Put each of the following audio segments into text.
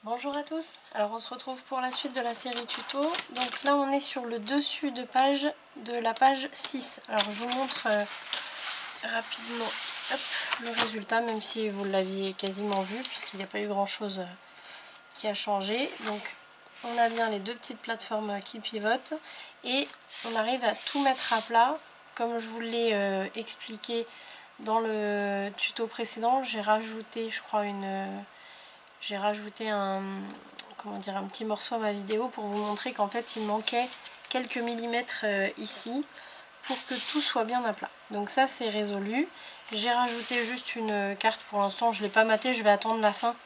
Bonjour à tous, alors on se retrouve pour la suite de la série tuto. Donc là on est sur le dessus de page de la page 6. Alors je vous montre rapidement le résultat, même si vous l'aviez quasiment vu, puisqu'il n'y a pas eu grand chose qui a changé. Donc on a bien les deux petites plateformes qui pivotent et on arrive à tout mettre à plat. Comme je vous l'ai expliqué dans le tuto précédent, j'ai rajouté je crois un petit morceau à ma vidéo pour vous montrer qu'en fait il manquait quelques millimètres ici pour que tout soit bien à plat. Donc ça c'est résolu. J'ai rajouté juste une carte pour l'instant, je ne l'ai pas maté, je vais attendre la fin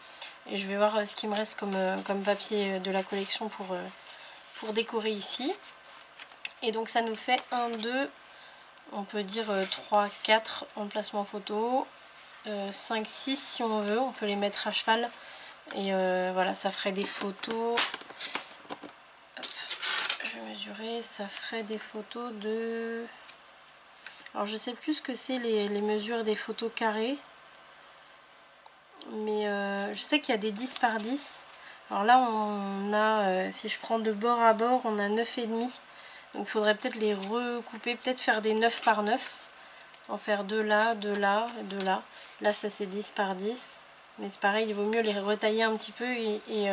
et je vais voir ce qui me reste comme papier de la collection pour décorer ici. Et donc ça nous fait 1, 2, on peut dire 3, 4 emplacements photo, 5, 6 si on veut, on peut les mettre à cheval. Et voilà, ça ferait des photos. Hop, je vais mesurer, ça ferait des photos de... Alors je sais plus ce que c'est les mesures des photos carrées. Mais je sais qu'il y a des 10 par 10. Alors là on a, si je prends de bord à bord, on a 9,5. Donc il faudrait peut-être les recouper, peut-être faire des 9 par 9. En faire deux là, deux là, deux là. Là ça c'est 10 par 10. Mais c'est pareil, il vaut mieux les retailler un petit peu et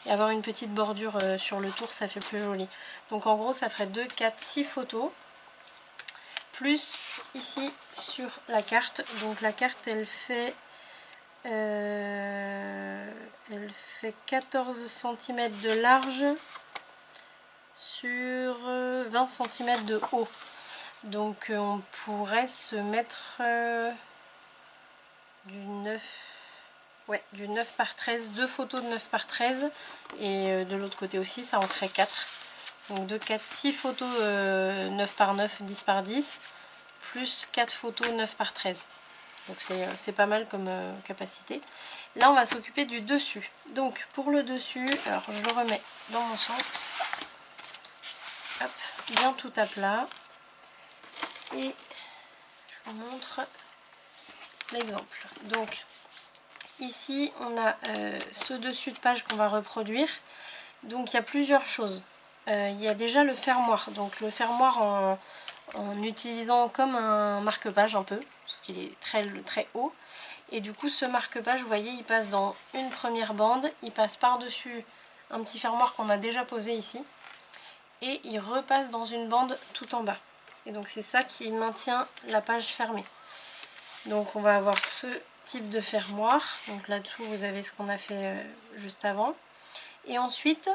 avoir une petite bordure sur le tour, ça fait plus joli. Donc en gros ça ferait 2, 4, 6 photos. Plus ici sur la carte. Donc la carte elle fait 14 cm de large sur 20 cm de haut. Donc on pourrait se mettre du 9 par 13, deux photos de 9 par 13 et de l'autre côté aussi ça en ferait 4. Donc 2, 4, 6 photos 9 par 9, 10 par 10 plus 4 photos 9 par 13. Donc c'est pas mal comme capacité. Là on va s'occuper du dessus. Donc pour le dessus, alors je le remets dans mon sens. Hop, bien tout à plat. Et je vous montre l'exemple. Donc ici on a ce dessus de page qu'on va reproduire. Donc il y a plusieurs choses. Il y a déjà le fermoir. Donc le fermoir en utilisant comme un marque-page un peu, parce qu'il est très haut. Et du coup ce marque-page, vous voyez, il passe dans une première bande, il passe par-dessus un petit fermoir qu'on a déjà posé ici, et il repasse dans une bande tout en bas. Et donc c'est ça qui maintient la page fermée. Donc on va avoir ce type de fermoir. Donc là-dessous vous avez ce qu'on a fait juste avant. Et ensuite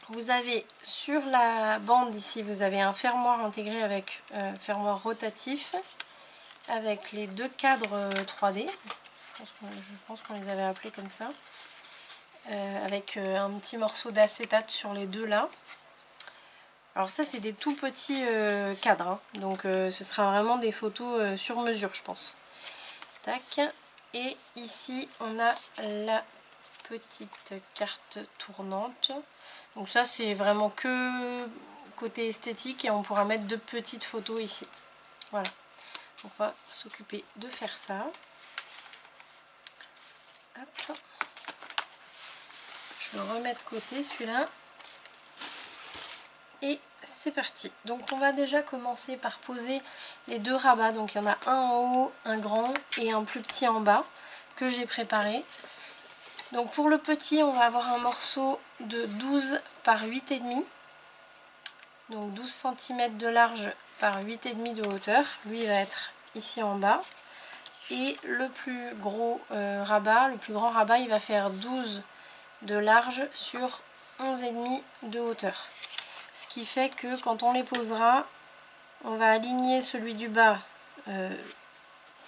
vous avez sur la bande ici, vous avez un fermoir intégré avec fermoir rotatif avec les deux cadres 3D. Je pense qu'on les avait appelés comme ça. Avec un petit morceau d'acétate sur les deux là. Alors ça c'est des tout petits cadres, hein. Donc ce sera vraiment des photos sur mesure je pense. Tac. Et ici on a la petite carte tournante. Donc ça c'est vraiment que côté esthétique et on pourra mettre de petites photos ici. Voilà. On va s'occuper de faire ça. Hop. Je le remets de côté celui-là. Et c'est parti. Donc on va déjà commencer par poser les deux rabats. Donc il y en a un en haut, un grand et un plus petit en bas que j'ai préparé. Donc pour le petit, on va avoir un morceau de 12 par 8,5. Donc 12 cm de large par 8,5 de hauteur. Lui il va être ici en bas. Et le plus gros rabat, le plus grand rabat, il va faire 12 de large sur 11,5 de hauteur. Ce qui fait que quand on les posera, on va aligner celui du bas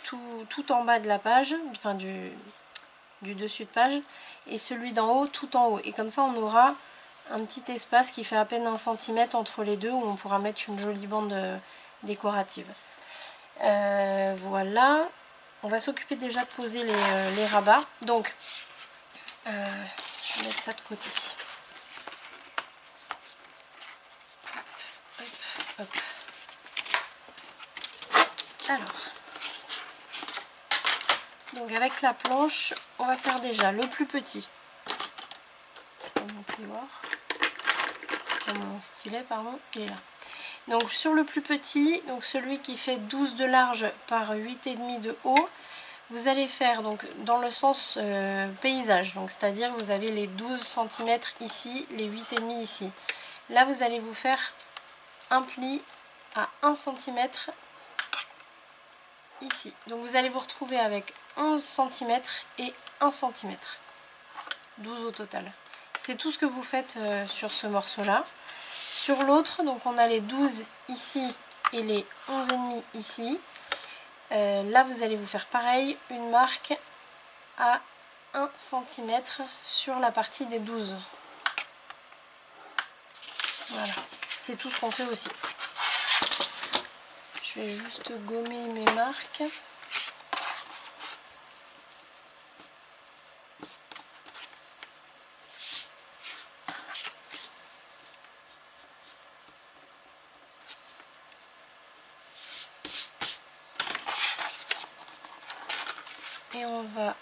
tout en bas de la page, enfin du dessus de page, et celui d'en haut tout en haut. Et comme ça on aura un petit espace qui fait à peine 1 cm entre les deux où on pourra mettre une jolie bande décorative. Voilà, on va s'occuper déjà de poser les rabats. Donc je vais mettre ça de côté. Hop, hop, hop. Alors, donc avec la planche, on va faire déjà le plus petit. voir. Mon stylet, pardon, il est là. Donc sur le plus petit, donc celui qui fait 12 de large par 8,5 de haut, vous allez faire donc dans le sens paysage, donc c'est-à-dire vous avez les 12 cm ici, les 8,5 ici. Là vous allez vous faire un pli à 1 cm ici. Donc vous allez vous retrouver avec 11 cm et 1 cm. 12 au total. C'est tout ce que vous faites sur ce morceau-là. Sur l'autre, donc on a les 12 ici et les 11,5 ici. Là, vous allez vous faire pareil, une marque à 1 cm sur la partie des 12. Voilà, c'est tout ce qu'on fait aussi. Je vais juste gommer mes marques. Et on va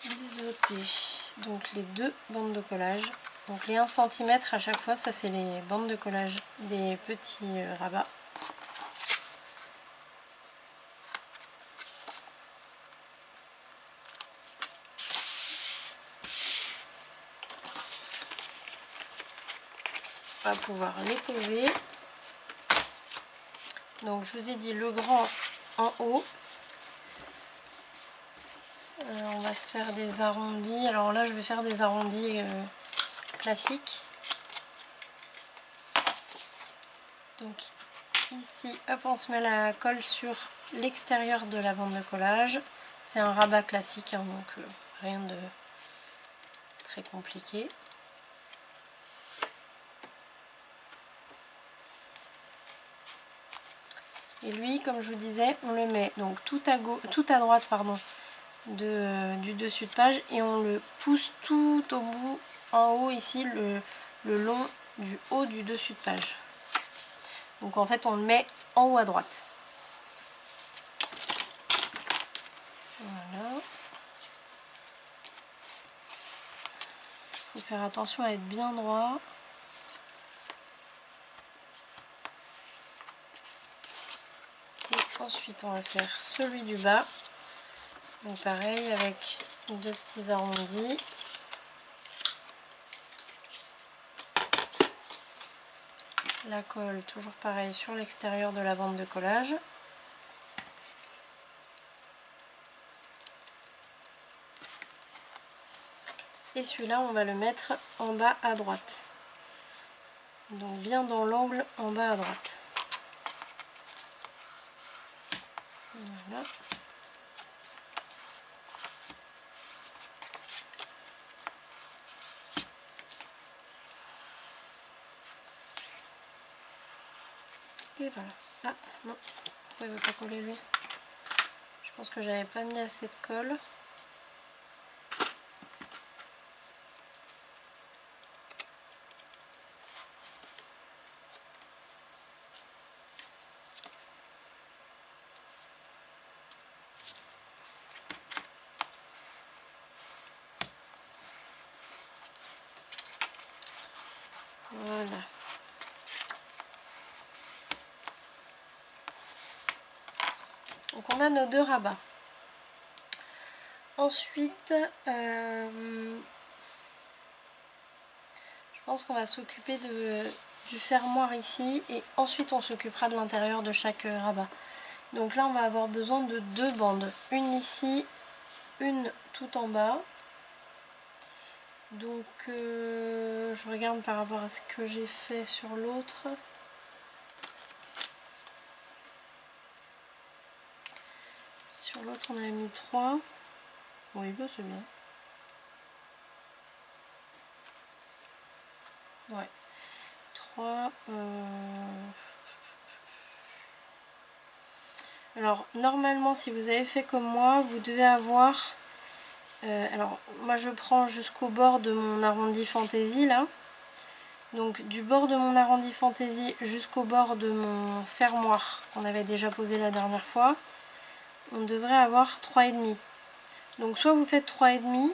biseauter donc les deux bandes de collage. Donc les 1 cm à chaque fois, ça c'est les bandes de collage des petits rabats. On va pouvoir les poser. Donc je vous ai dit le grand en haut. On va se faire des arrondis. Alors là je vais faire des arrondis classiques. Donc ici, hop, on se met la colle sur l'extérieur de la bande de collage. C'est un rabat classique, hein, donc rien de très compliqué. Et lui, comme je vous disais, on le met donc tout à droite, pardon, du dessus de page, et on le pousse tout au bout, en haut ici, le long du haut du dessus de page. Donc en fait on le met en haut à droite. Voilà. Il faut faire attention à être bien droit. Et ensuite on va faire celui du bas. Donc pareil avec deux petits arrondis. La colle toujours pareil sur l'extérieur de la bande de collage. Et celui-là on va le mettre en bas à droite. Donc bien dans l'angle en bas à droite. Voilà. Et voilà. Ah non, pourquoi il ne veut pas coller lui? Je pense que j'avais pas mis assez de colle. Voilà. Donc on a nos deux rabats. Ensuite, je pense qu'on va s'occuper du fermoir ici et ensuite on s'occupera de l'intérieur de chaque rabat. Donc là on va avoir besoin de deux bandes. Une ici, une tout en bas. Donc je regarde par rapport à ce que j'ai fait sur l'autre. Sur l'autre on a mis 3. Oui, bah c'est bien. Ouais. 3. Alors normalement si vous avez fait comme moi, vous devez avoir... alors moi je prends jusqu'au bord de mon arrondi fantaisie là. Donc du bord de mon arrondi fantaisie jusqu'au bord de mon fermoir qu'on avait déjà posé la dernière fois, on devrait avoir 3,5. Donc soit vous faites 3,5,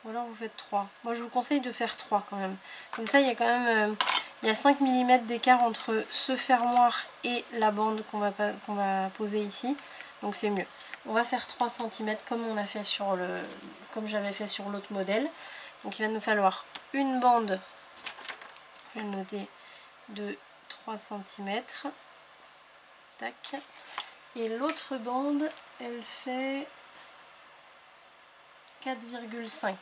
Ou alors vous faites 3. Moi je vous conseille de faire 3 quand même. Comme ça il y a quand même il y a 5 mm d'écart entre ce fermoir et la bande qu'on va poser ici. Donc c'est mieux. On va faire 3 cm comme on a fait sur comme j'avais fait sur l'autre modèle. Donc il va nous falloir une bande, je vais le noter, de 3 cm. Tac. Et l'autre bande, elle fait 4,5.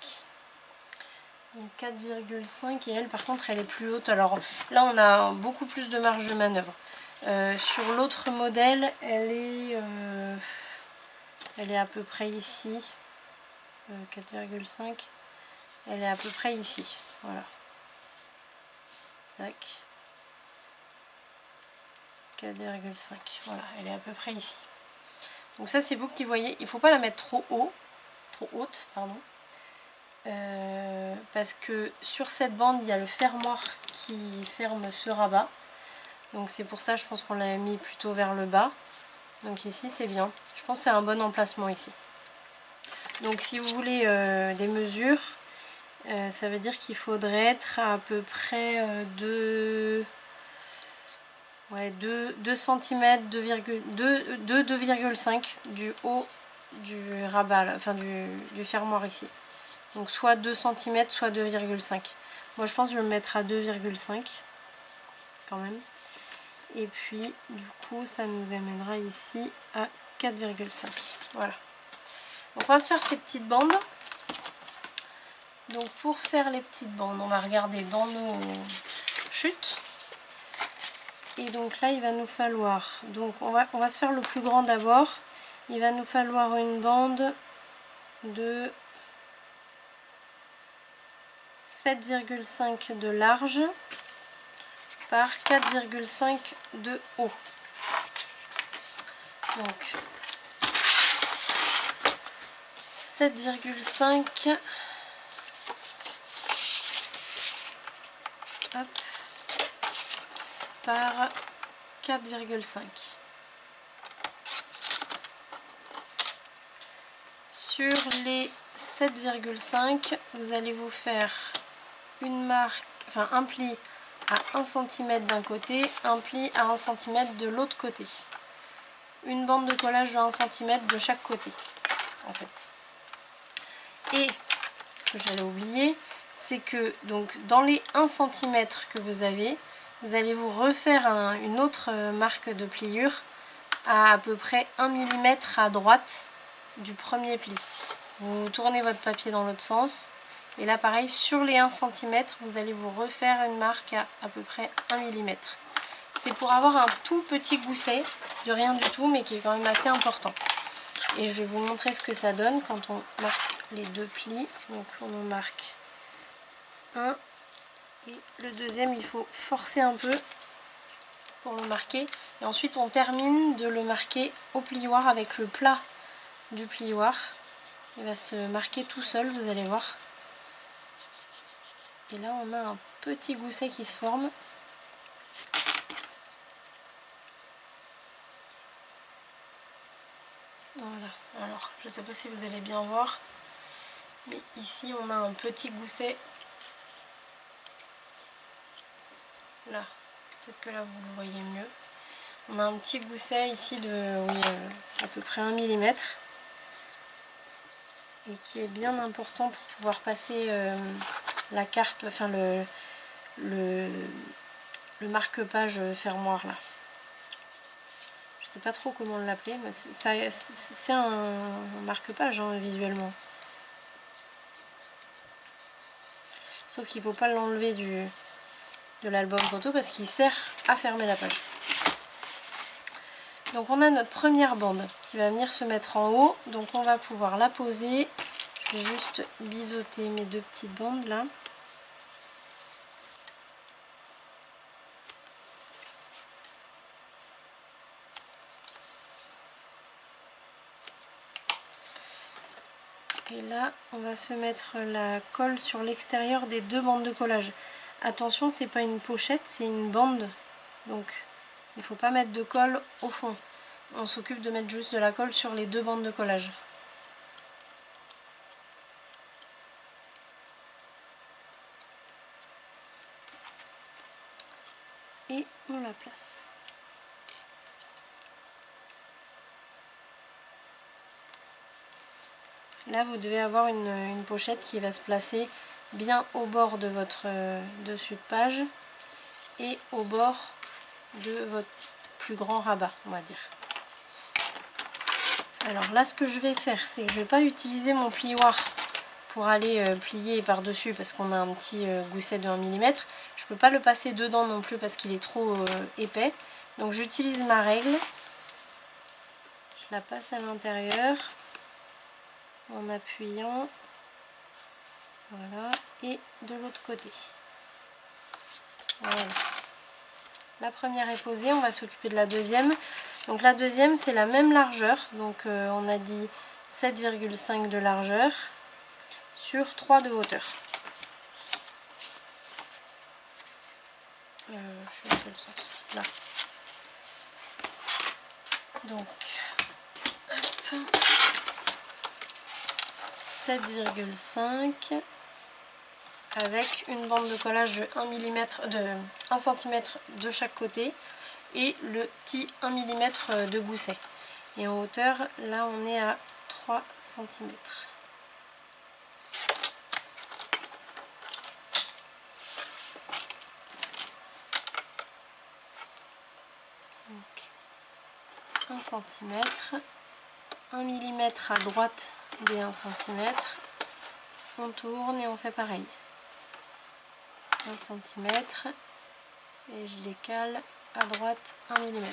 Donc 4,5 et elle par contre elle est plus haute. Alors là on a beaucoup plus de marge de manœuvre. Sur l'autre modèle elle est à peu près ici. 4,5. Elle est à peu près ici. Voilà. Tac. 4,5. Voilà, elle est à peu près ici. Donc ça c'est vous qui voyez. Il ne faut pas la mettre trop haute, pardon. Parce que sur cette bande il y a le fermoir qui ferme ce rabat, donc c'est pour ça je pense qu'on l'a mis plutôt vers le bas. Donc ici c'est bien, je pense que c'est un bon emplacement ici. Donc si vous voulez des mesures, ça veut dire qu'il faudrait être à peu près 2 cm, 2,5 du haut du rabat, là, enfin du fermoir ici. Donc soit 2 cm, soit 2,5. Moi je pense que je vais me mettre à 2,5 quand même. Et puis du coup ça nous amènera ici à 4,5. Voilà. Donc on va se faire ces petites bandes. Donc pour faire les petites bandes, on va regarder dans nos chutes. Et donc là il va nous falloir, donc on va se faire le plus grand d'abord. Il va nous falloir une bande de 7,5 de large par 4,5 de haut. Donc 7,5 par 4,5. Sur les 7,5, vous allez vous faire une marque, enfin un pli à 1 cm d'un côté, un pli à 1 cm de l'autre côté. Une bande de collage de 1 cm de chaque côté, en fait. Et ce que j'allais oublier, c'est que donc dans les 1 cm que vous avez, vous allez vous refaire une autre marque de pliure à peu près 1 mm à droite du premier pli. Vous tournez votre papier dans l'autre sens. Et là pareil, sur les 1 cm, vous allez vous refaire une marque à peu près 1 mm. C'est pour avoir un tout petit gousset de rien du tout, mais qui est quand même assez important. Et je vais vous montrer ce que ça donne quand on marque les deux plis. Donc on en marque un. Et le deuxième, il faut forcer un peu pour le marquer. Et ensuite on termine de le marquer au plioir avec le plat du plioir. Il va se marquer tout seul, vous allez voir. Et là on a un petit gousset qui se forme. Voilà, alors je ne sais pas si vous allez bien voir, mais ici on a un petit gousset. Là, peut-être que là vous le voyez mieux. On a un petit gousset ici de à peu près 1 mm. Et qui est bien important pour pouvoir passer la carte, enfin le marque-page fermoir là. Je sais pas trop comment l'appeler, mais c'est un marque-page hein, visuellement. Sauf qu'il ne faut pas l'enlever de l'album photo parce qu'il sert à fermer la page. Donc on a notre première bande qui va venir se mettre en haut, donc on va pouvoir la poser. Je vais juste biseauter mes deux petites bandes là. Et là, on va se mettre la colle sur l'extérieur des deux bandes de collage. Attention, c'est pas une pochette, c'est une bande. Donc, il ne faut pas mettre de colle au fond. On s'occupe de mettre juste de la colle sur les deux bandes de collage. et on la place. Là vous devez avoir une pochette qui va se placer bien au bord de votre dessus de page et au bord de votre plus grand rabat, on va dire. Alors là ce que je vais faire, c'est que je ne vais pas utiliser mon plioir pour aller plier par dessus parce qu'on a un petit gousset de 1 mm. Je peux pas le passer dedans non plus parce qu'il est trop épais. Donc j'utilise ma règle, je la passe à l'intérieur en appuyant, voilà, et de l'autre côté. Voilà. La première est posée, on va s'occuper de la deuxième. Donc la deuxième c'est la même largeur, donc on a dit 7,5 de largeur sur 3 de hauteur. Je suis dans quel sens? Là. Donc 7,5 avec une bande de collage de 1 mm, de 1 cm de chaque côté et le petit 1 mm de gousset. Et en hauteur, là on est à 3 cm. Donc 1 cm, 1 mm à droite des 1 cm. On tourne et on fait pareil. 1 cm et je décale à droite 1 mm.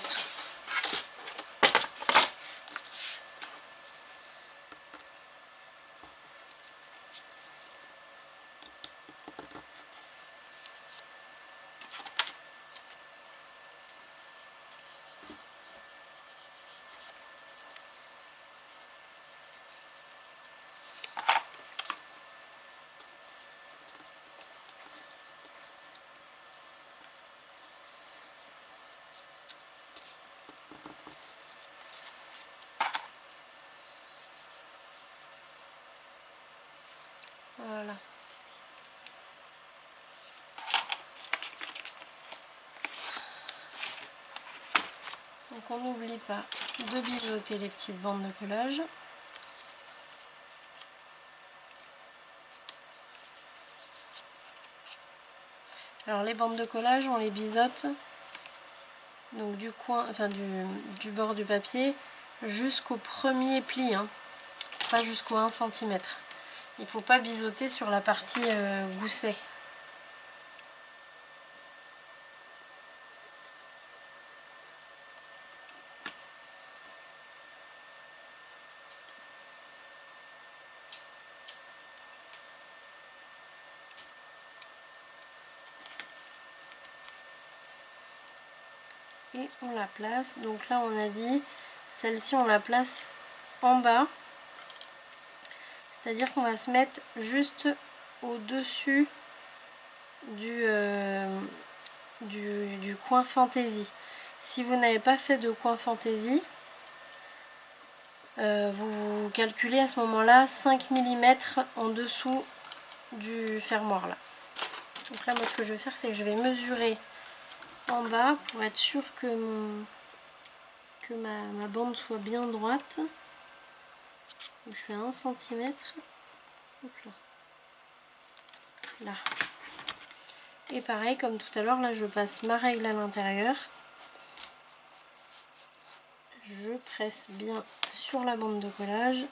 Voilà. Donc on n'oublie pas de biseauter les petites bandes de collage. Alors les bandes de collage, on les biseaute donc du coin, enfin du bord du papier jusqu'au premier pli, hein, pas jusqu'au 1 cm. Il ne faut pas biseauter sur la partie gousset. Et on la place. Donc là on a dit, celle-ci on la place en bas. C'est-à-dire qu'on va se mettre juste au-dessus du coin fantaisie. Si vous n'avez pas fait de coin fantaisie, vous calculez à ce moment-là 5 mm en dessous du fermoir là. Donc là moi ce que je vais faire c'est que je vais mesurer en bas pour être sûr que, ma bande soit bien droite. Donc je fais 1 cm. Hop là. Là. Et pareil comme tout à l'heure, là je passe ma règle à l'intérieur. Je presse bien sur la bande de collage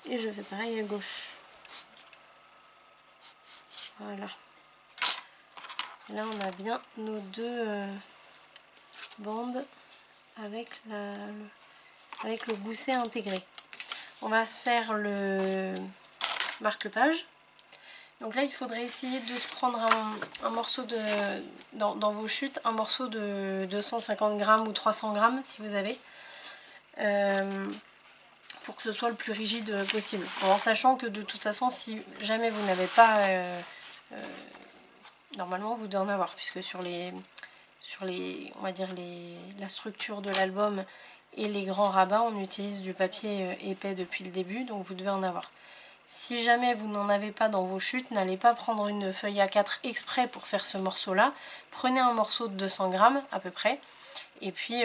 et je fais pareil à gauche. Voilà. Là on a bien nos deux bandes avec le gousset intégré. On va faire le marque-page. Donc là il faudrait essayer de se prendre un morceau de dans vos chutes, un morceau de 250 grammes ou 300 grammes si vous avez, pour que ce soit le plus rigide possible. En sachant que de toute façon si jamais vous n'avez pas, normalement vous devez en avoir, puisque sur les on va dire la structure de l'album et les grands rabats on utilise du papier épais depuis le début, donc vous devez en avoir. Si jamais vous n'en avez pas dans vos chutes, n'allez pas prendre une feuille A4 exprès pour faire ce morceau-là. Prenez un morceau de 200 grammes à peu près. Et puis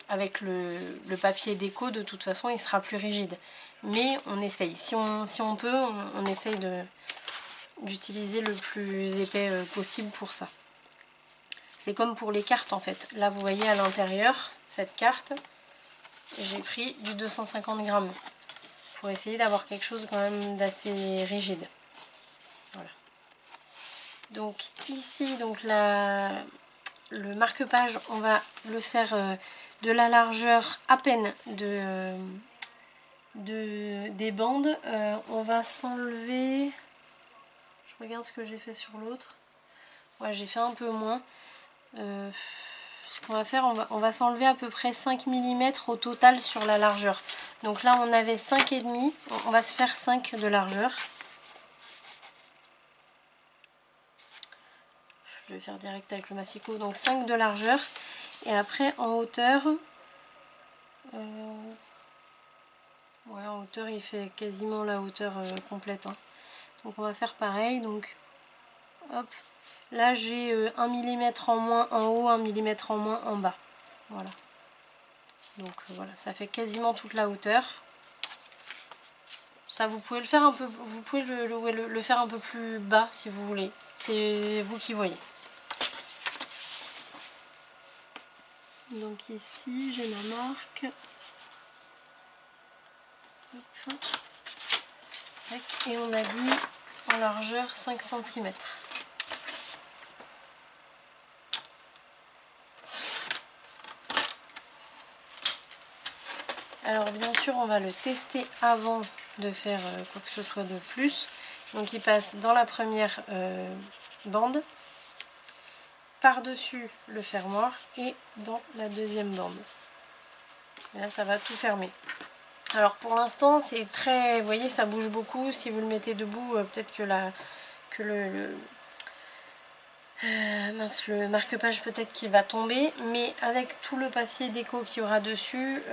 avec le papier déco, de toute façon, il sera plus rigide. Mais on essaye. Si on peut, on essaye d'utiliser le plus épais possible pour ça. C'est comme pour les cartes en fait. Là, vous voyez à l'intérieur, cette carte, j'ai pris du 250 grammes. Pour essayer d'avoir quelque chose quand même d'assez rigide. Voilà. Donc ici, donc le marque-page, on va le faire de la largeur à peine des bandes. On va s'enlever... Je regarde ce que j'ai fait sur l'autre. Ouais, j'ai fait un peu moins. Ce qu'on va faire, on va s'enlever à peu près 5 mm au total sur la largeur. Donc là on avait 5,5, on va se faire 5 de largeur. Je vais faire direct avec le massicot, donc 5 de largeur. Et après en hauteur, ouais, en hauteur il fait quasiment la hauteur complète. Hein. Donc on va faire pareil, donc hop. Là j'ai 1 mm en moins en haut, 1 mm en moins en bas. Voilà. Donc voilà, ça fait quasiment toute la hauteur. Ça, vous pouvez le faire un peu, vous pouvez le faire un peu plus bas si vous voulez. C'est vous qui voyez. Donc ici, j'ai ma marque. Hop. Et on a dit en largeur 5 cm. Alors bien sûr, on va le tester avant de faire quoi que ce soit de plus. Donc il passe dans la première bande, par-dessus le fermoir et dans la deuxième bande. Et là ça va tout fermer. Alors pour l'instant c'est très, vous voyez, ça bouge beaucoup. Si vous le mettez debout, peut-être que le marque-page peut-être qu'il va tomber, mais avec tout le papier déco qu'il y aura dessus,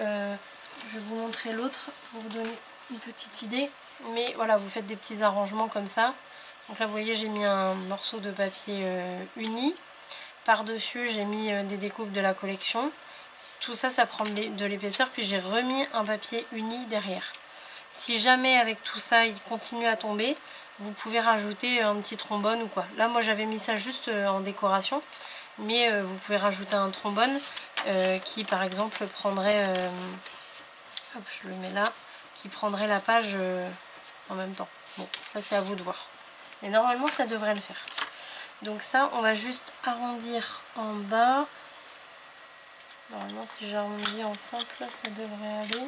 je vais vous montrer l'autre pour vous donner une petite idée. Mais voilà, vous faites des petits arrangements comme ça. Donc là vous voyez, j'ai mis un morceau de papier uni. Par dessus j'ai mis des découpes de la collection. Tout ça, ça prend de l'épaisseur, puis j'ai remis un papier uni derrière. Si jamais avec tout ça il continue à tomber, vous pouvez rajouter un petit trombone ou quoi. Là moi j'avais mis ça juste en décoration, mais vous pouvez rajouter un trombone qui par exemple prendrait, hop, je le mets là, qui prendrait la page en même temps. Bon, ça c'est à vous de voir. Mais normalement ça devrait le faire. Donc ça, on va juste arrondir en bas. Normalement si j'arrondis en simple, ça devrait aller.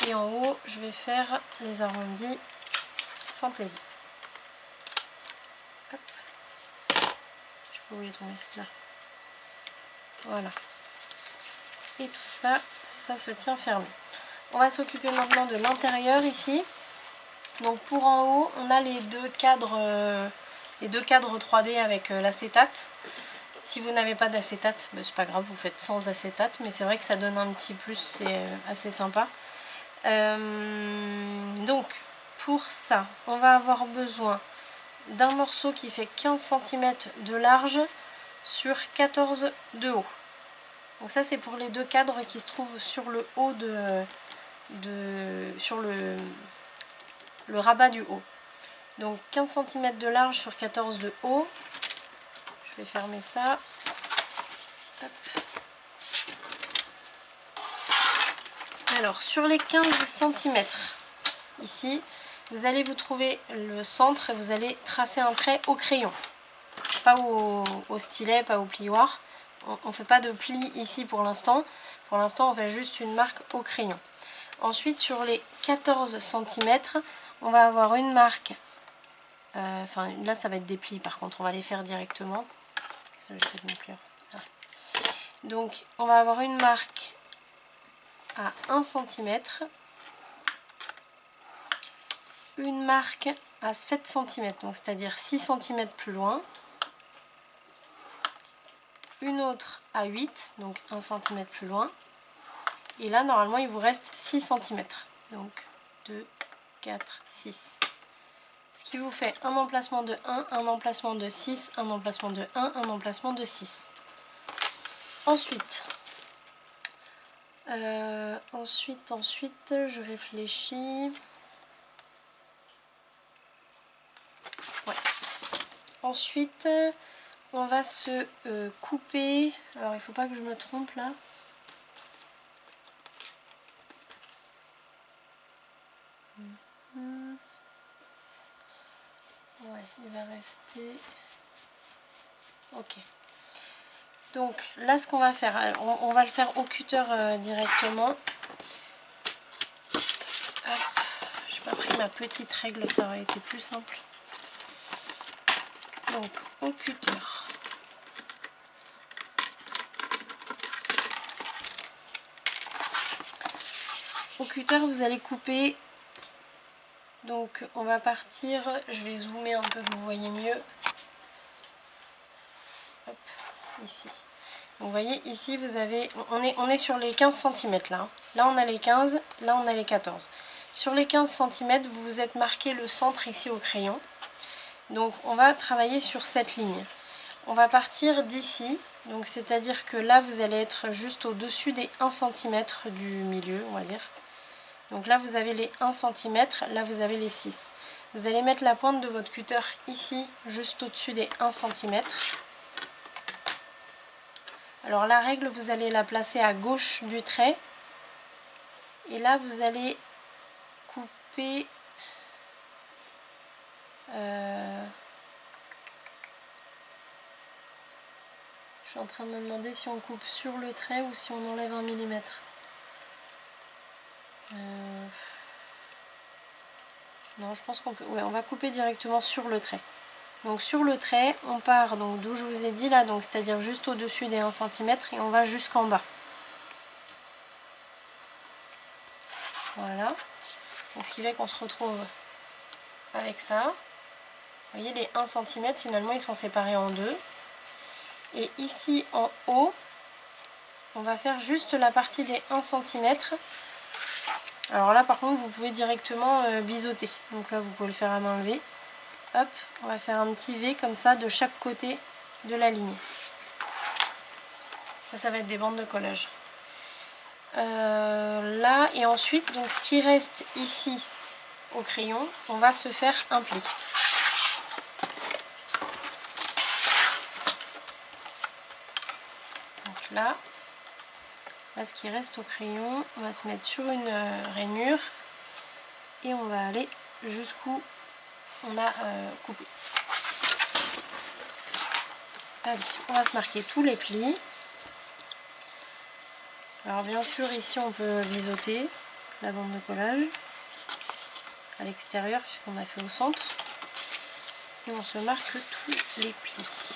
Et en haut, je vais faire les arrondis fantaisie. Hop. Je sais pas où il est tombé, là. Voilà. Et tout ça, ça se tient fermé. On va s'occuper maintenant de l'intérieur ici. Donc pour en haut, on a les deux cadres 3D avec l'acétate. Si vous n'avez pas d'acétate, ben c'est pas grave, vous faites sans acétate, mais c'est vrai que ça donne un petit plus, c'est assez sympa. Donc pour ça, on va avoir besoin d'un morceau qui fait 15 cm de large sur 14 de haut. Donc ça c'est pour les deux cadres qui se trouvent sur le haut sur le rabat du haut. Donc 15 cm de large sur 14 de haut. Je vais fermer ça. Hop. Alors sur les 15 cm ici, vous allez vous trouver le centre et vous allez tracer un trait au crayon. Pas au stylet, pas au plioir. On ne fait pas de pli ici pour l'instant. Pour l'instant, on fait juste une marque au crayon. Ensuite, sur les 14 cm, on va avoir une marque. Enfin, là, ça va être des plis par contre. On va les faire directement. Donc, on va avoir une marque à 1 cm. Une marque à 7 cm, donc c'est-à-dire 6 cm plus loin. Une autre à 8, donc 1 cm plus loin. Et là, normalement, il vous reste 6 cm. Donc 2, 4, 6. Ce qui vous fait un emplacement de 1, un emplacement de 6, un emplacement de 1, un emplacement de 6. Ensuite, je réfléchis. Ouais. Ensuite, on va se couper. Alors, il ne faut pas que je me trompe là. Ouais, il va rester... Ok. Donc là, ce qu'on va faire, on va le faire au cutter directement. J'ai pas pris ma petite règle, ça aurait été plus simple. Donc au cutter. Au cutter, vous allez couper. Donc on va partir, je vais zoomer un peu que vous voyez mieux. Hop, ici. Donc, vous voyez ici vous avez, on est sur les 15 cm là. Hein. Là on a les 15, là on a les 14. Sur les 15 cm, vous vous êtes marqué le centre ici au crayon. Donc on va travailler sur cette ligne. On va partir d'ici, donc c'est-à-dire que là vous allez être juste au-dessus des 1 cm du milieu, on va dire. Donc là vous avez les 1 cm, là vous avez les 6. Vous allez mettre la pointe de votre cutter ici, juste au-dessus des 1 cm. Alors la règle, vous allez la placer à gauche du trait. Et là vous allez couper... Je suis en train de me demander si on coupe sur le trait ou si on enlève 1 mm. Non, je pense qu'on peut... Ouais, on va couper directement sur le trait. Donc sur le trait, on part donc d'où je vous ai dit là, donc c'est-à-dire juste au-dessus des 1 cm et on va jusqu'en bas. Voilà. Donc ce qui fait qu'on se retrouve avec ça. Vous voyez, les 1 cm finalement ils sont séparés en deux. Et ici en haut, on va faire juste la partie des 1 cm. Alors là par contre vous pouvez directement biseauter. Donc là vous pouvez le faire à main levée. Hop, on va faire un petit V comme ça de chaque côté de la ligne. Ça va être des bandes de collage. Là et ensuite, donc ce qui reste ici au crayon, on va se faire un pli. Donc là, ce qui reste au crayon, on va se mettre sur une rainure et on va aller jusqu'où on a coupé. Allez, on va se marquer tous les plis. Alors bien sûr ici on peut biseauter la bande de collage à l'extérieur puisqu'on a fait au centre. Et on se marque tous les plis.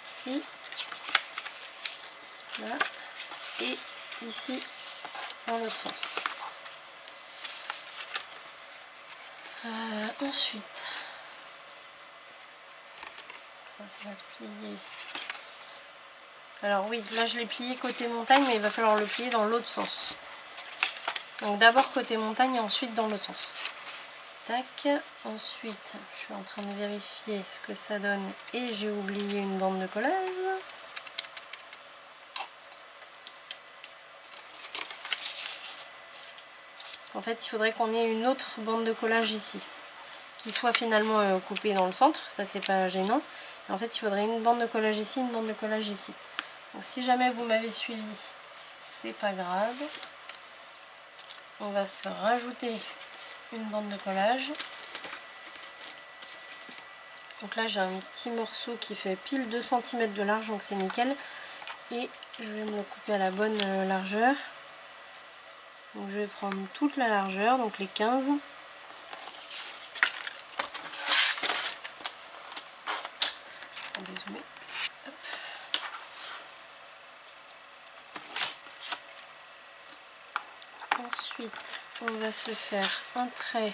Ici, là et ici dans l'autre sens. Ensuite, ça va se plier. Alors oui, là je l'ai plié côté montagne, mais il va falloir le plier dans l'autre sens. Donc d'abord côté montagne et ensuite dans l'autre sens. Tac. Ensuite, je suis en train de vérifier ce que ça donne et j'ai oublié une bande de collage. En fait, il faudrait qu'on ait une autre bande de collage ici, qui soit finalement coupée dans le centre, ça c'est pas gênant. Et en fait, il faudrait une bande de collage ici, une bande de collage ici. Donc si jamais vous m'avez suivi, c'est pas grave. On va se rajouter une bande de collage. Donc là j'ai un petit morceau qui fait pile 2 cm de large, donc c'est nickel. Et je vais me le couper à la bonne largeur. Donc je vais prendre toute la largeur, donc les 15. On va zoomer. Hop. Ensuite, on va se faire un trait,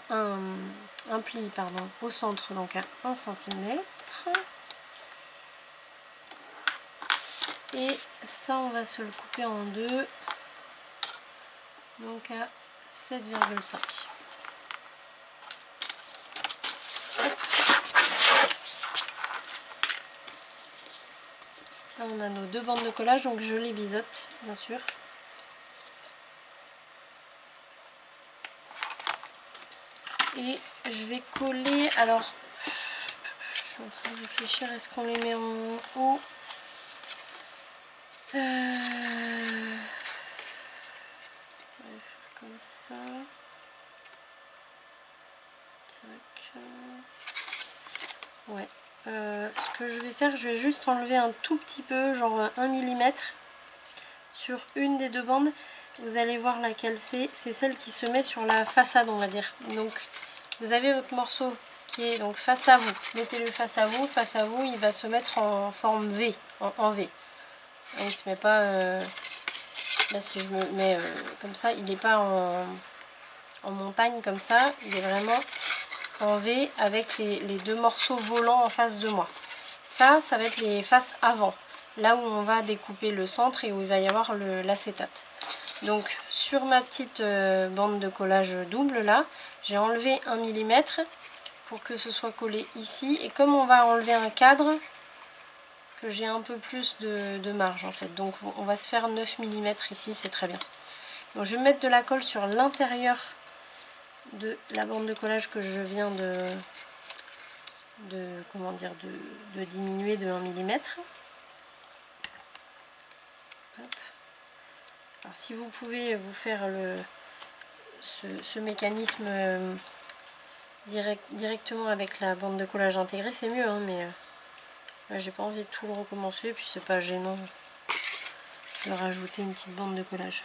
un pli pardon, au centre, donc à 1 cm. Et ça, on va se le couper en deux. donc à 7,5. Là on a nos deux bandes de collage, donc je les biseaute bien sûr. Et je vais coller, alors je suis en train de réfléchir, est-ce qu'on les met en haut? On va faire comme ça. Tac. Ouais. Ce que je vais faire, je vais juste enlever un tout petit peu, genre 1 mm sur une des deux bandes. Vous allez voir laquelle c'est celle qui se met sur la façade, on va dire. Donc vous avez votre morceau qui est donc face à vous, mettez-le face à vous, il va se mettre en forme V, en V. Et il se met pas, là si je me mets comme ça, il n'est pas en montagne comme ça, il est vraiment en V avec les deux morceaux volants en face de moi. Ça va être les faces avant, là où on va découper le centre et où il va y avoir l'acétate. Donc sur ma petite bande de collage double là, j'ai enlevé 1 mm pour que ce soit collé ici. Et comme on va enlever un cadre, que j'ai un peu plus de marge en fait. Donc on va se faire 9 mm ici, c'est très bien. Donc je vais mettre de la colle sur l'intérieur de la bande de collage que je viens de diminuer de 1 mm. Alors si vous pouvez vous faire ce mécanisme directement avec la bande de collage intégrée, c'est mieux, hein, mais j'ai pas envie de tout le recommencer, puis c'est pas gênant de rajouter une petite bande de collage.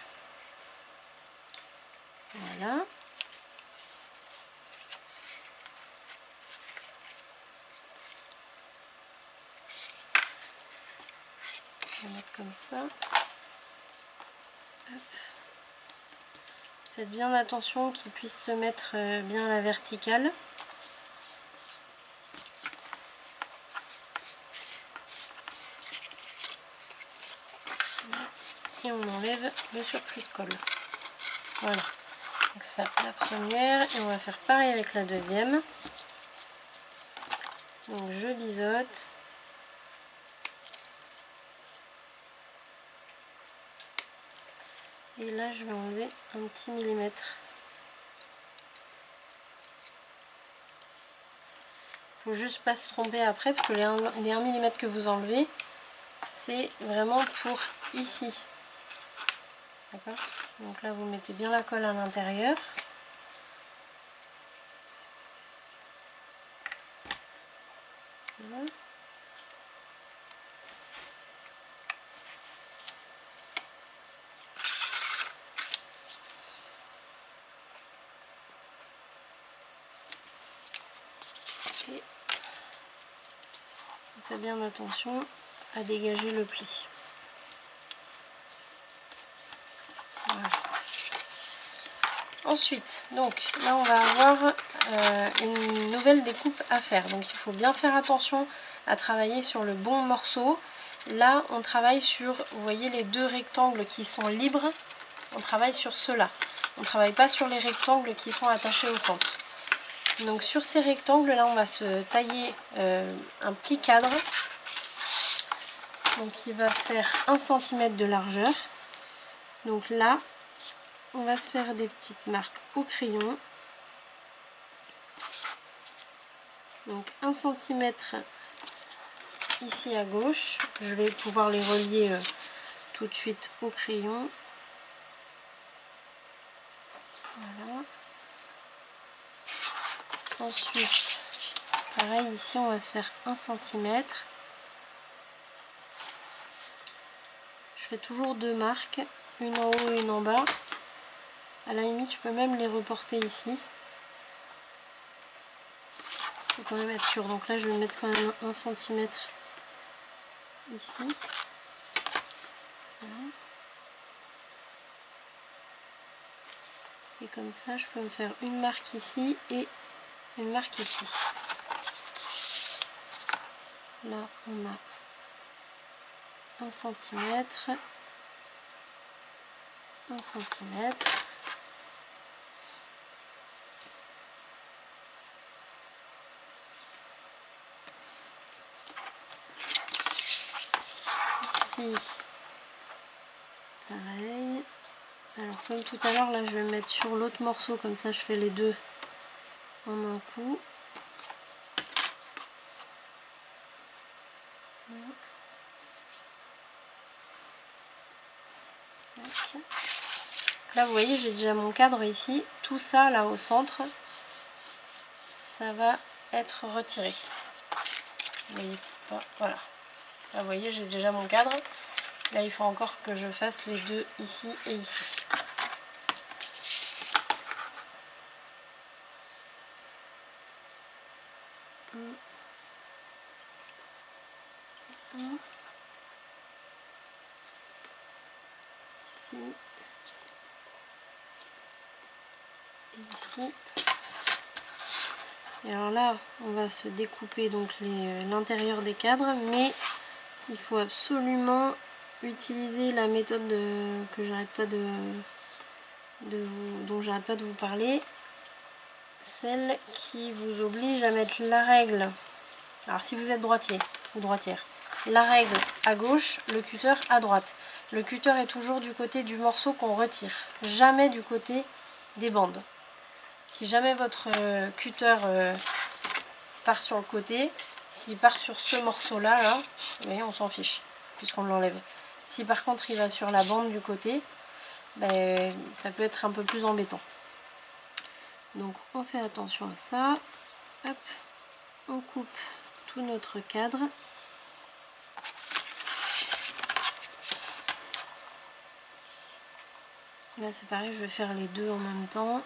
Voilà. Je vais mettre comme ça. Hop. Faites bien attention qu'il puisse se mettre bien à la verticale. Et on enlève le surplus de colle. Voilà. Donc ça, la première. Et on va faire pareil avec la deuxième. Donc je biseaute. Et là, je vais enlever un petit millimètre. Faut juste pas se tromper après, parce que les 1 mm que vous enlevez, c'est vraiment pour ici. D'accord? Donc là, vous mettez bien la colle à l'intérieur. Voilà. Et on fait bien attention à dégager le pli. Voilà. Ensuite, donc là on va avoir une nouvelle découpe à faire. Donc il faut bien faire attention à travailler sur le bon morceau. Là on travaille sur, vous voyez les deux rectangles qui sont libres, on travaille sur ceux-là. On ne travaille pas sur les rectangles qui sont attachés au centre. Donc sur ces rectangles là on va se tailler un petit cadre. Donc il va faire 1 cm de largeur. Donc là on va se faire des petites marques au crayon. Donc 1 cm ici à gauche. Je vais pouvoir les relier tout de suite au crayon. Voilà. Ensuite, pareil ici on va se faire 1 cm. Je fais toujours deux marques, une en haut et une en bas. À la limite je peux même les reporter ici. Il faut quand même être sûr. Donc là je vais mettre quand même 1 cm ici. Voilà. Et comme ça je peux me faire une marque ici et une marque ici. Là on a 1 cm, 1 cm. ici, pareil. Alors comme tout à l'heure, là je vais me mettre sur l'autre morceau, comme ça je fais les deux en un coup. Là vous voyez, j'ai déjà mon cadre ici. Tout ça là au centre, ça va être retiré. Vous voyez pas, voilà. Là vous voyez, j'ai déjà mon cadre. Là il faut encore que je fasse les deux ici et ici. Ici et ici. Et alors là, on va se découper donc l'intérieur des cadres, mais il faut absolument utiliser la méthode que j'arrête pas dont j'arrête pas de vous parler, celle qui vous oblige à mettre la règle. Alors si vous êtes droitier ou droitière, la règle à gauche, le cutter à droite. Le cutter est toujours du côté du morceau qu'on retire, jamais du côté des bandes. Si jamais votre cutter part sur le côté, s'il part sur ce morceau là, vous voyez, on s'en fiche puisqu'on l'enlève. Si par contre il va sur la bande du côté, ben, ça peut être un peu plus embêtant. Donc on fait attention à ça. Hop, on coupe tout notre cadre. Là c'est pareil, je vais faire les deux en même temps.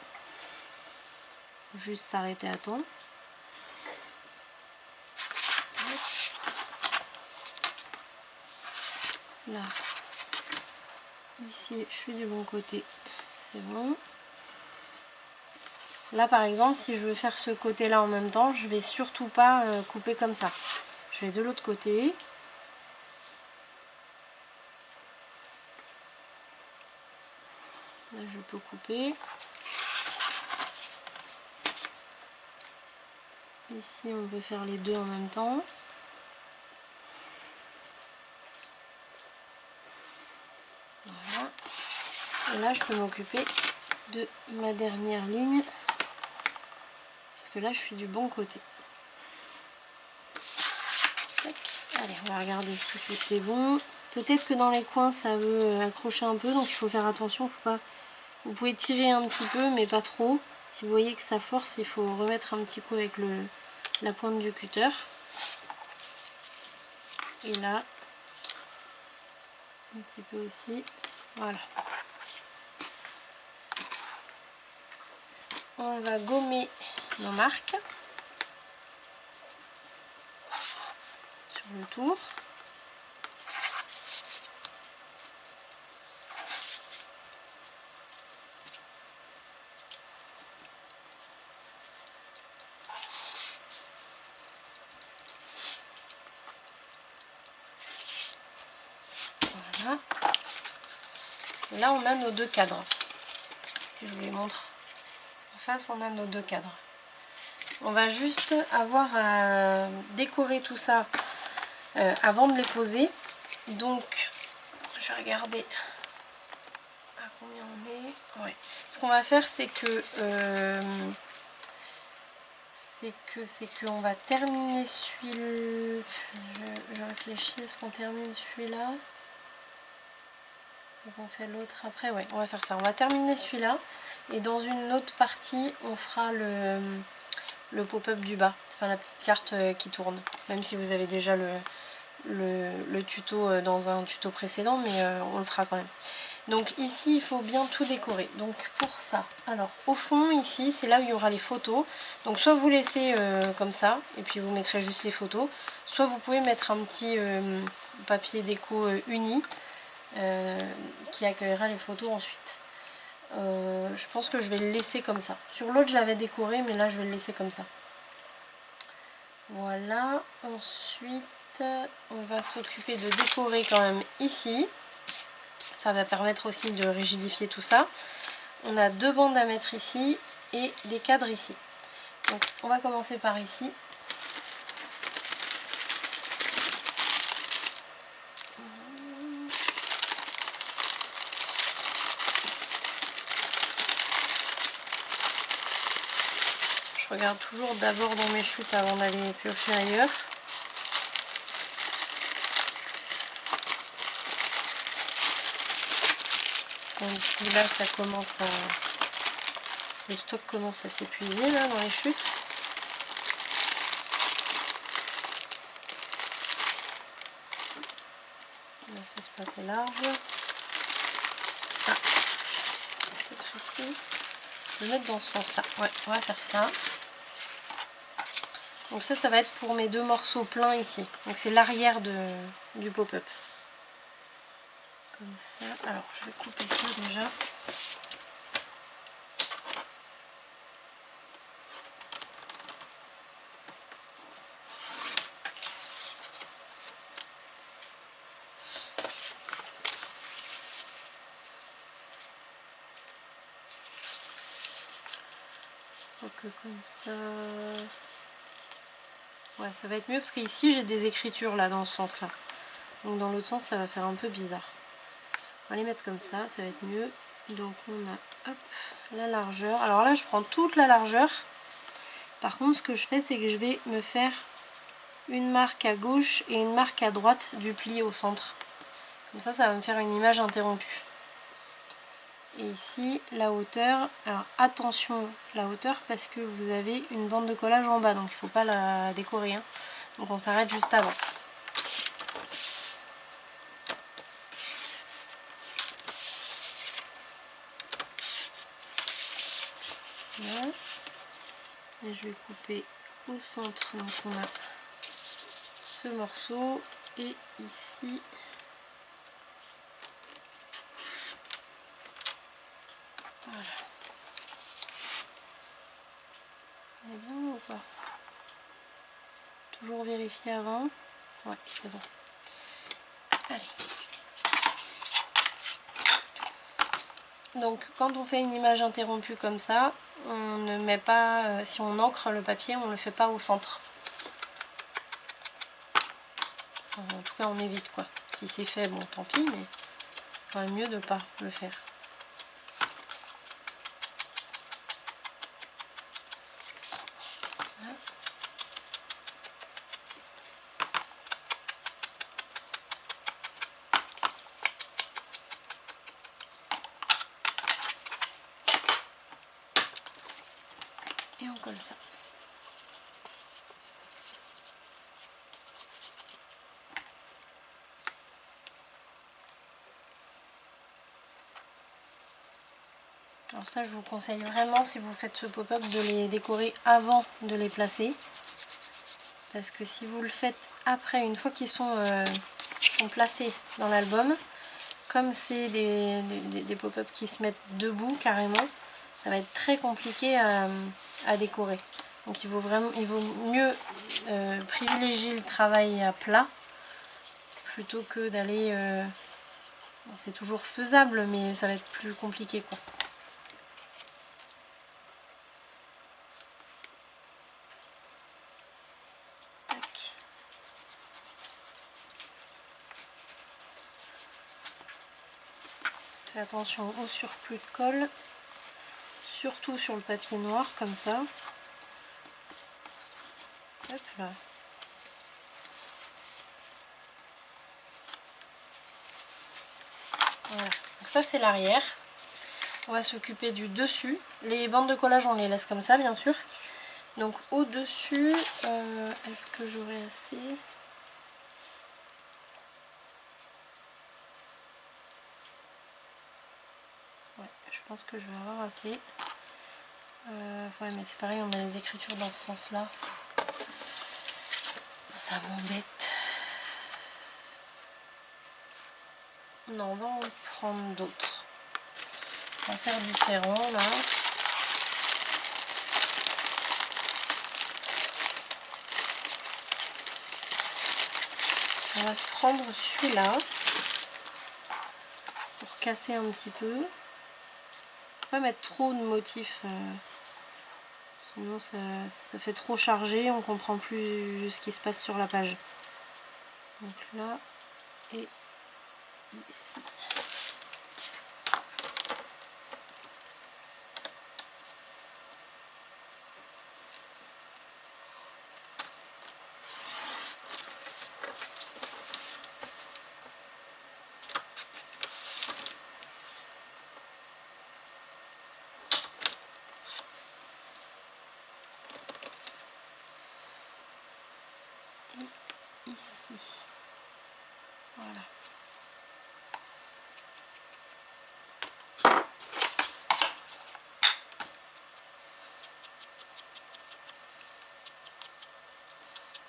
Juste s'arrêter à temps. Là, ici je suis du bon côté, c'est bon. Là par exemple, si je veux faire ce côté là en même temps, je vais surtout pas couper comme ça. Je vais de l'autre côté. Là je peux couper. Ici on peut faire les deux en même temps. Voilà. Et là je peux m'occuper de ma dernière ligne. Puisque là je suis du bon côté. Tac. Allez, on va regarder si tout est bon. Peut-être que dans les coins ça veut accrocher un peu, donc il faut faire attention. Faut pas... Vous pouvez tirer un petit peu, mais pas trop. Si vous voyez que ça force, il faut remettre un petit coup avec la pointe du cutter. Et là, un petit peu aussi. Voilà. On va gommer nos marques sur le tour. Voilà. Et là, on a nos deux cadres. Si je vous les montre en face, on a nos deux cadres. On va juste avoir à décorer tout ça avant de les poser. Donc, je vais regarder à combien on est. Ouais. Ce qu'on va faire, c'est que on va terminer celui-là. Je réfléchis, est-ce qu'on termine celui-là? On fait l'autre après, ouais, on va faire ça. On va terminer celui-là et dans une autre partie, on fera le pop-up du bas, enfin la petite carte qui tourne. Même si vous avez déjà le tuto dans un tuto précédent, mais on le fera quand même. Donc ici, il faut bien tout décorer. Donc pour ça, alors au fond ici, c'est là où il y aura les photos. Donc soit vous laissez comme ça, et puis vous mettrez juste les photos, soit vous pouvez mettre un petit papier déco uni. Qui accueillera les photos ensuite. Je pense que je vais le laisser comme ça. Sur l'autre je l'avais décoré, mais là je vais le laisser comme ça. Voilà. Ensuite on va s'occuper de décorer quand même ici. Ça va permettre aussi de rigidifier tout ça. On a deux bandes à mettre ici et des cadres ici. Donc on va commencer par ici. Je regarde toujours d'abord dans mes chutes avant d'aller piocher ailleurs. Donc ici là ça commence à... Le stock commence à s'épuiser là dans les chutes. Donc ça se passe large. Ah, peut-être ici. Je vais le mettre dans ce sens là. Ouais, on va faire ça. Donc ça va être pour mes deux morceaux pleins ici. Donc c'est l'arrière du pop-up. Comme ça. Alors je vais couper ça déjà. Donc comme ça... Ouais, ça va être mieux parce qu'ici j'ai des écritures là dans ce sens là. Donc dans l'autre sens ça va faire un peu bizarre. On va les mettre comme ça va être mieux. Donc on a hop, la largeur. Alors là je prends toute la largeur. Par contre ce que je fais c'est que je vais me faire une marque à gauche et une marque à droite du pli au centre. Comme ça va me faire une image interrompue. Et ici la hauteur, alors attention la hauteur parce que vous avez une bande de collage en bas donc il ne faut pas la décorer. Hein. Donc on s'arrête juste avant. Là. Et je vais couper au centre, donc on a ce morceau et ici voilà. On est bien ou pas? Toujours vérifier avant. Ouais, c'est bon. Allez. Donc quand on fait une image interrompue comme ça, on ne met pas, si on encre le papier, on ne le fait pas au centre. En tout cas on évite quoi. Si c'est fait, bon tant pis, mais c'est quand même mieux de ne pas le faire. Voilà. Et on colle ça. Alors ça je vous conseille vraiment si vous faites ce pop-up de les décorer avant de les placer. Parce que si vous le faites après, une fois qu'ils sont placés dans l'album, comme c'est des pop-up qui se mettent debout carrément, ça va être très compliqué à décorer. Donc il vaut mieux privilégier le travail à plat plutôt que d'aller... bon, c'est toujours faisable mais ça va être plus compliqué quoi. Fais attention au surplus de colle, surtout sur le papier noir comme ça. Hop là. Voilà, donc ça c'est l'arrière. On va s'occuper du dessus. Les bandes de collage on les laisse comme ça bien sûr. Donc au dessus, est-ce que j'aurai assez? Ouais, je pense que je vais avoir assez. Ouais mais c'est pareil, on a les écritures dans ce sens là. Ça m'embête. Non, on va en prendre d'autres. On va faire différent là. On va se prendre celui-là pour casser un petit peu. On va pas mettre trop de motifs, sinon ça fait trop chargé, on comprend plus ce qui se passe sur la page. Donc là et ici. ici. Voilà.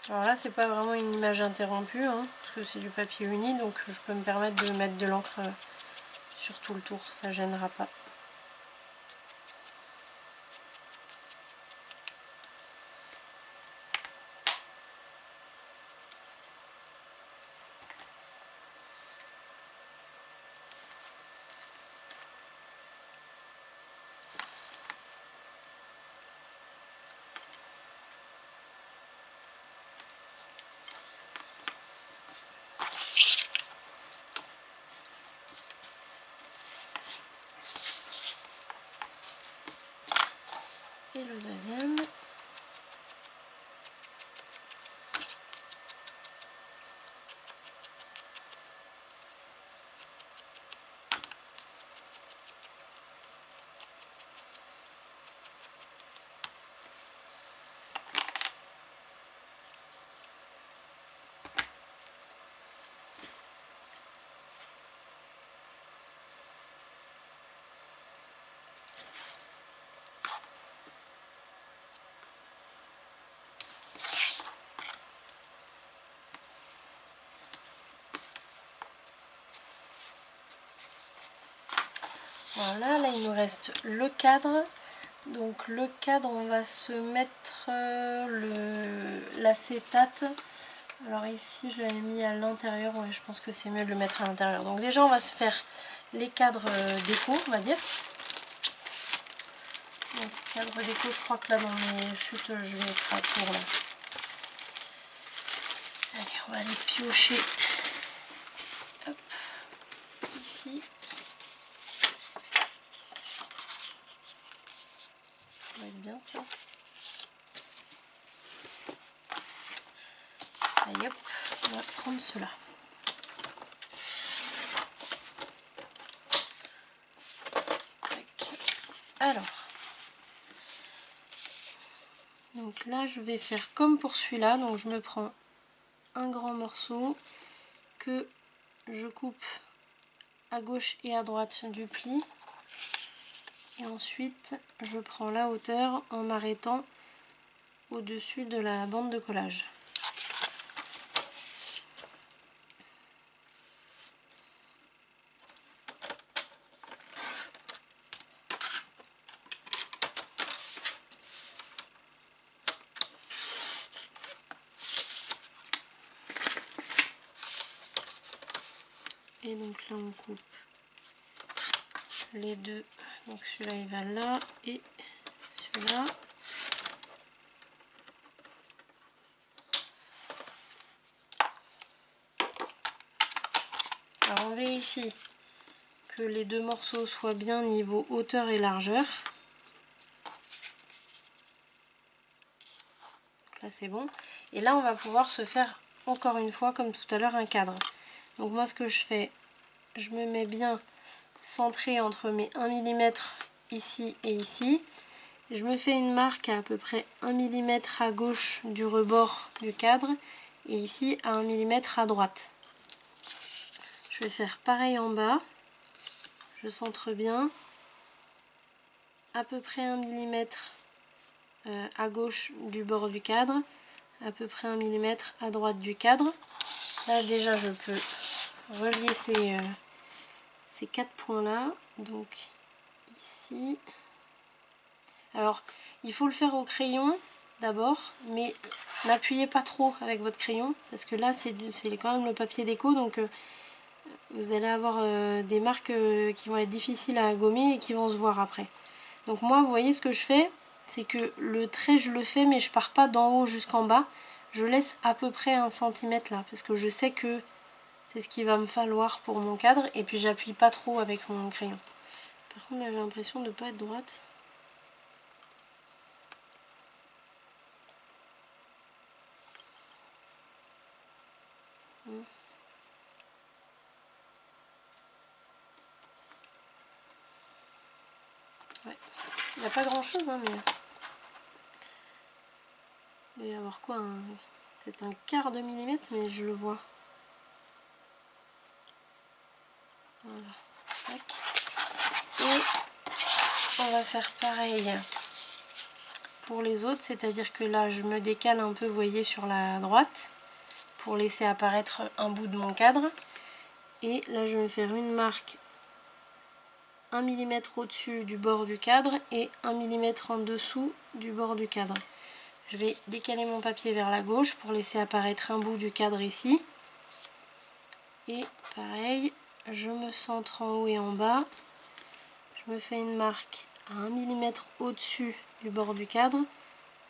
Alors là, c'est pas vraiment une image interrompue, hein, parce que c'est du papier uni, donc je peux me permettre de mettre de l'encre sur tout le tour, ça gênera pas. Et le deuxième. Voilà, là il nous reste le cadre. Donc le cadre, on va se mettre l'acétate. Alors ici je l'avais mis à l'intérieur, ouais, je pense que c'est mieux de le mettre à l'intérieur. Donc déjà on va se faire les cadres déco, on va dire. Donc cadre déco, je crois que là dans mes chutes je vais être à tour là. Allez, on va aller piocher. Hop, ici. Ça va être bien ça. Allez hop, on va prendre cela. Alors, donc là je vais faire comme pour celui-là, donc je me prends un grand morceau que je coupe à gauche et à droite du pli, et ensuite je prends la hauteur en m'arrêtant au-dessus de la bande de collage. Et donc là on coupe les deux, donc celui-là il va là et celui-là. Alors on vérifie que les deux morceaux soient bien niveau hauteur et largeur. Donc là c'est bon. Et là on va pouvoir se faire encore une fois comme tout à l'heure un cadre. Donc moi ce que je fais, je me mets bien centré entre mes 1 mm ici et ici. Je me fais une marque à peu près 1 mm à gauche du rebord du cadre et ici à 1 mm à droite. Je vais faire pareil en bas. Je centre bien. À peu près 1 mm à gauche du bord du cadre. À peu près 1 mm à droite du cadre. Là déjà je peux relier ces 4 points là. Donc ici. Alors il faut le faire au crayon d'abord, mais n'appuyez pas trop avec votre crayon parce que là c'est quand même le papier déco, donc vous allez avoir des marques qui vont être difficiles à gommer et qui vont se voir après. Donc moi vous voyez ce que je fais, c'est que le trait je le fais mais je pars pas d'en haut jusqu'en bas, je laisse à peu près 1 cm là parce que je sais que c'est ce qu'il va me falloir pour mon cadre, et puis j'appuie pas trop avec mon crayon. Par contre là j'ai l'impression de ne pas être droite. Ouais. Il n'y a pas grand chose, hein, mais il doit y avoir quoi, peut-être un quart de millimètre, mais je le vois. Voilà. Tac. Et on va faire pareil pour les autres, c'est-à-dire que là je me décale un peu, vous voyez, sur la droite pour laisser apparaître un bout de mon cadre. Et là je vais faire une marque 1 mm au-dessus du bord du cadre et 1 mm en dessous du bord du cadre. Je vais décaler mon papier vers la gauche pour laisser apparaître un bout du cadre ici. Et pareil, je me centre en haut et en bas. Je me fais une marque à 1 mm au-dessus du bord du cadre,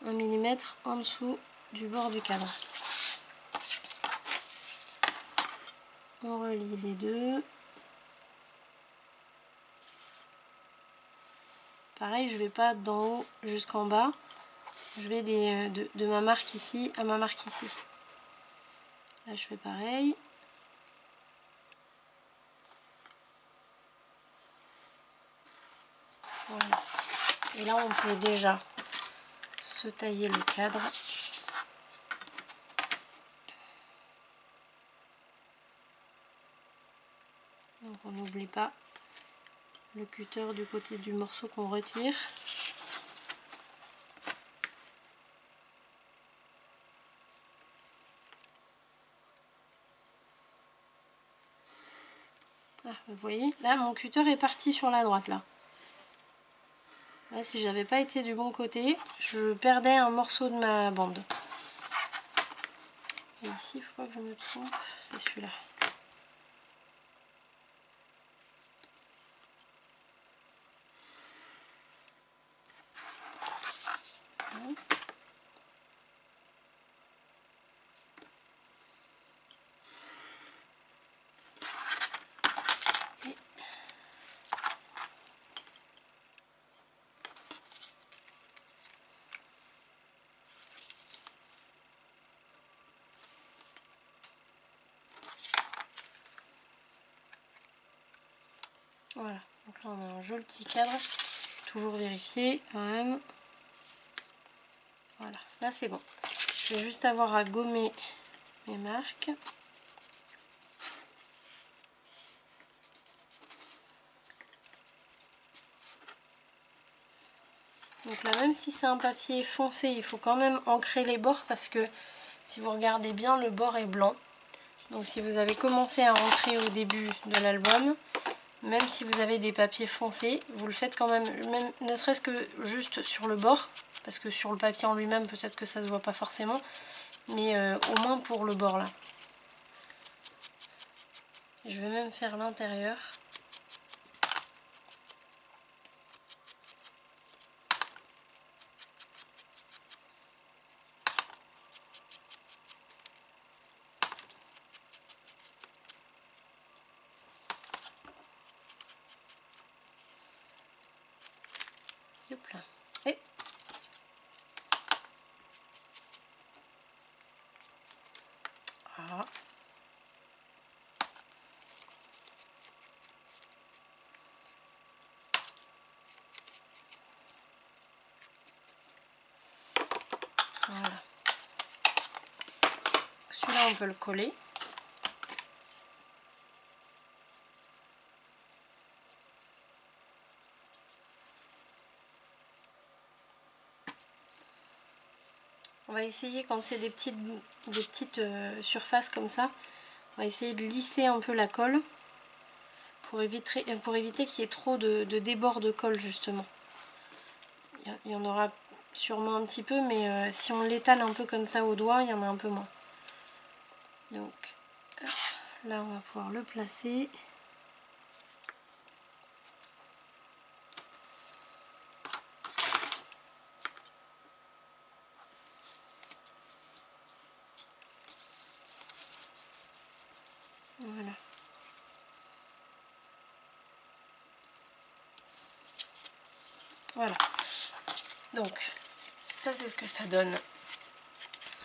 1 mm en dessous du bord du cadre. On relie les deux. Pareil, je ne vais pas d'en haut jusqu'en bas. Je vais de ma marque ici à ma marque ici. Là, je fais pareil. Voilà. Et là, on peut déjà se tailler le cadre. Donc, on n'oublie pas le cutter du côté du morceau qu'on retire. Ah, vous voyez, là mon cutter est parti sur la droite là. Là, si j'avais pas été du bon côté, je perdais un morceau de ma bande. Et ici, il faut pas que je me trompe, c'est celui-là. Voilà, donc là on a un joli petit cadre, toujours vérifier quand même. Voilà, là c'est bon. Je vais juste avoir à gommer mes marques. Donc là, même si c'est un papier foncé, il faut quand même ancrer les bords parce que si vous regardez bien, le bord est blanc. Donc si vous avez commencé à ancrer au début de l'album, même si vous avez des papiers foncés, vous le faites quand même ne serait-ce que juste sur le bord, parce que sur le papier en lui-même, peut-être que ça se voit pas forcément, mais au moins pour le bord là. Je vais même faire l'intérieur. Hop là. Et voilà. Voilà. Celui-là, on peut le coller. On va essayer, quand c'est des petites surfaces comme ça, on va essayer de lisser un peu la colle pour éviter qu'il y ait trop de débord de colle justement. Il y en aura sûrement un petit peu, mais si on l'étale un peu comme ça au doigt, il y en a un peu moins. Donc là, on va pouvoir le placer. Voilà. Voilà. Donc, ça c'est ce que ça donne.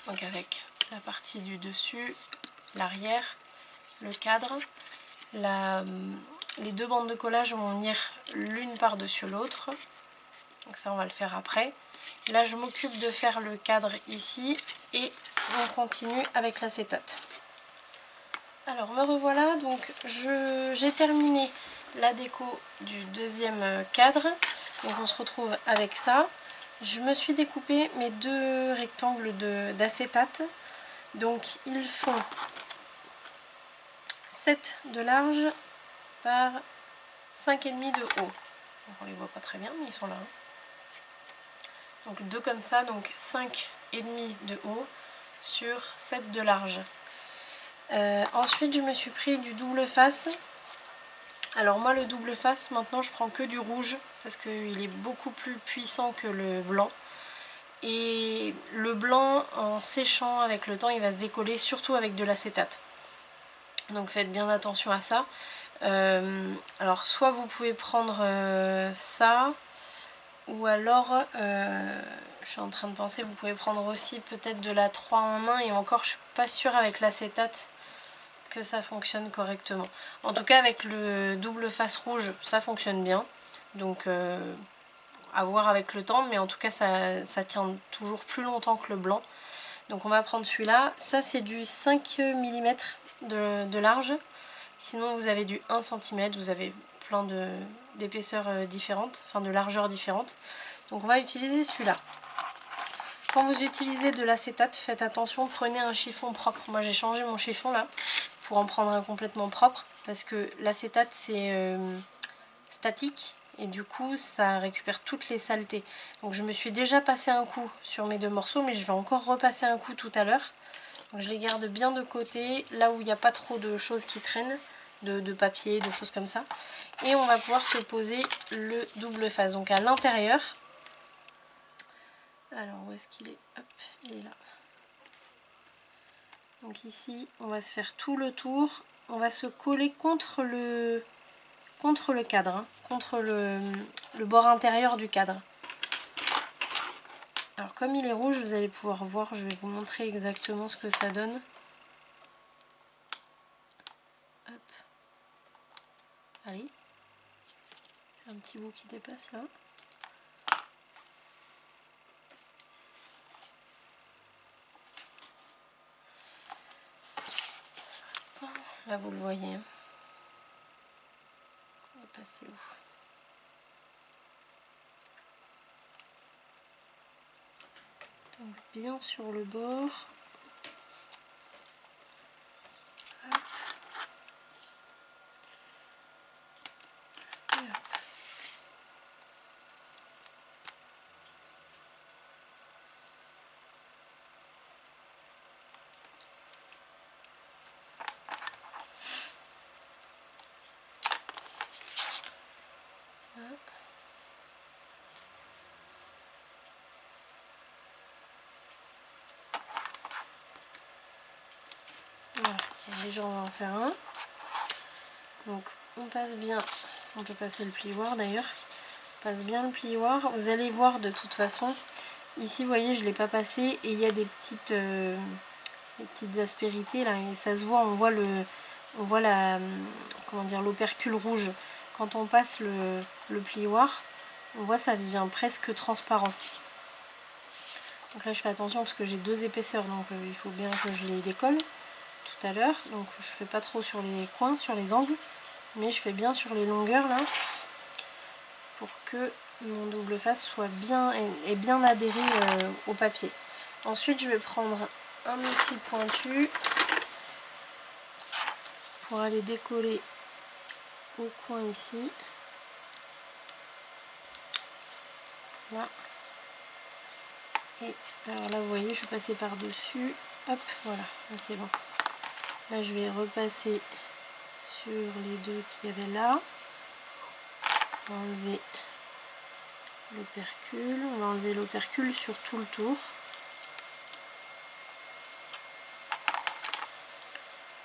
Donc avec la partie du dessus, l'arrière, le cadre. Les deux bandes de collage vont venir l'une par-dessus l'autre. Donc ça, on va le faire après. Là, je m'occupe de faire le cadre ici et on continue avec l'acétate. Alors me revoilà, donc j'ai terminé la déco du deuxième cadre. Donc on se retrouve avec ça. Je me suis découpé mes deux rectangles d'acétate. Donc ils font 7 de large par 5,5 de haut. Donc on les voit pas très bien, mais ils sont là. Donc deux comme ça, donc 5,5 de haut sur 7 de large. Ensuite je me suis pris du double face. Alors moi le double face maintenant je prends que du rouge parce qu'il est beaucoup plus puissant que le blanc. Et le blanc en séchant avec le temps il va se décoller, surtout avec de l'acétate. Donc faites bien attention à ça. Alors soit vous pouvez prendre ça, ou alors je suis en train de penser, vous pouvez prendre aussi peut-être de la 3 en 1, et encore je suis pas sûre avec l'acétate que ça fonctionne correctement. En tout cas avec le double face rouge ça fonctionne bien, donc à voir avec le temps, mais en tout cas ça tient toujours plus longtemps que le blanc. Donc on va prendre celui-là. Ça c'est du 5 mm de large. Sinon vous avez du 1 cm, vous avez plein d'épaisseurs différentes, enfin de largeurs différentes. Donc on va utiliser celui-là. Quand vous utilisez de l'acétate, faites attention, prenez un chiffon propre. Moi j'ai changé mon chiffon là pour en prendre un complètement propre, parce que l'acétate c'est statique et du coup ça récupère toutes les saletés. Donc je me suis déjà passé un coup sur mes deux morceaux, mais je vais encore repasser un coup tout à l'heure. Donc je les garde bien de côté, là où il n'y a pas trop de choses qui traînent, de papier, de choses comme ça. Et on va pouvoir se poser le double face. Donc à l'intérieur, alors où est-ce qu'il est? Hop, il est là. Donc ici, on va se faire tout le tour. On va se coller contre le cadre, hein, contre le bord intérieur du cadre. Alors comme il est rouge, vous allez pouvoir voir, je vais vous montrer exactement ce que ça donne. Hop. Allez. Un petit bout qui dépasse là. Là vous le voyez. Il est passé où? Donc bien sur le bord. Hop. Et hop. Voilà. Déjà on va en faire un. Donc on passe bien, on peut passer le plioir d'ailleurs, on passe bien le plioir. Vous allez voir de toute façon, ici vous voyez je ne l'ai pas passé et il y a des petites aspérités là, et ça se voit, on voit la, comment dire, l'opercule rouge. Quand on passe le plioir, on voit ça devient presque transparent. Donc là je fais attention parce que j'ai deux épaisseurs, donc il faut bien que je les décolle tout à l'heure. Donc je fais pas trop sur les coins, sur les angles, mais je fais bien sur les longueurs là, pour que mon double face soit bien et bien adhéré au papier. Ensuite je vais prendre un outil pointu pour aller décoller au coin ici. Là. Et alors là vous voyez je suis passée par dessus. Hop, voilà, là c'est bon. Là je vais repasser sur les deux qu'il y avait là. On va enlever l'opercule. On va enlever l'opercule sur tout le tour.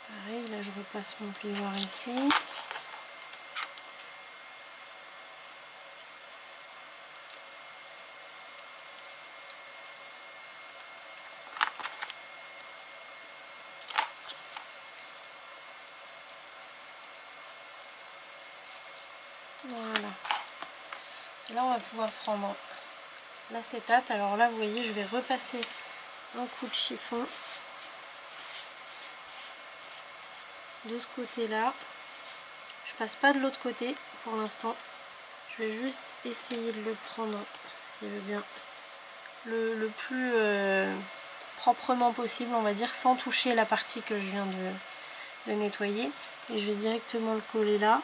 Pareil, là je repasse mon plioir ici. Voilà. Et là on va pouvoir prendre l'acétate. Alors là vous voyez je vais repasser un coup de chiffon de ce côté-là. Je passe pas de l'autre côté pour l'instant. Je vais juste essayer de le prendre, s'il veut bien, le plus proprement possible, on va dire, sans toucher la partie que je viens de nettoyer. Et je vais directement le coller là.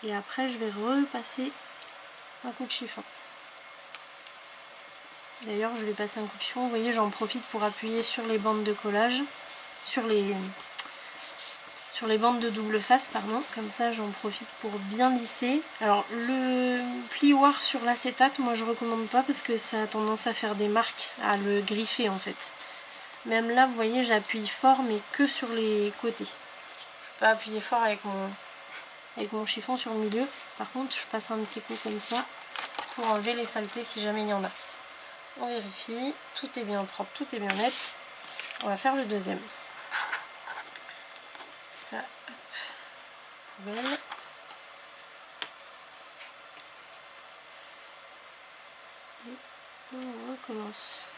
Et après, je vais repasser un coup de chiffon. D'ailleurs, je vais passer un coup de chiffon. Vous voyez, j'en profite pour appuyer sur les bandes de collage, sur les bandes de double face, pardon. Comme ça, j'en profite pour bien lisser. Alors, le plioir sur l'acétate, moi, je recommande pas parce que ça a tendance à faire des marques, à le griffer en fait. Même là, vous voyez, j'appuie fort, mais que sur les côtés. Je peux pas appuyer fort avec mon chiffon sur le milieu. Par contre, je passe un petit coup comme ça pour enlever les saletés si jamais il y en a. On vérifie, tout est bien propre, tout est bien net. On va faire le deuxième. Ça, hop, poubelle. Et on recommence.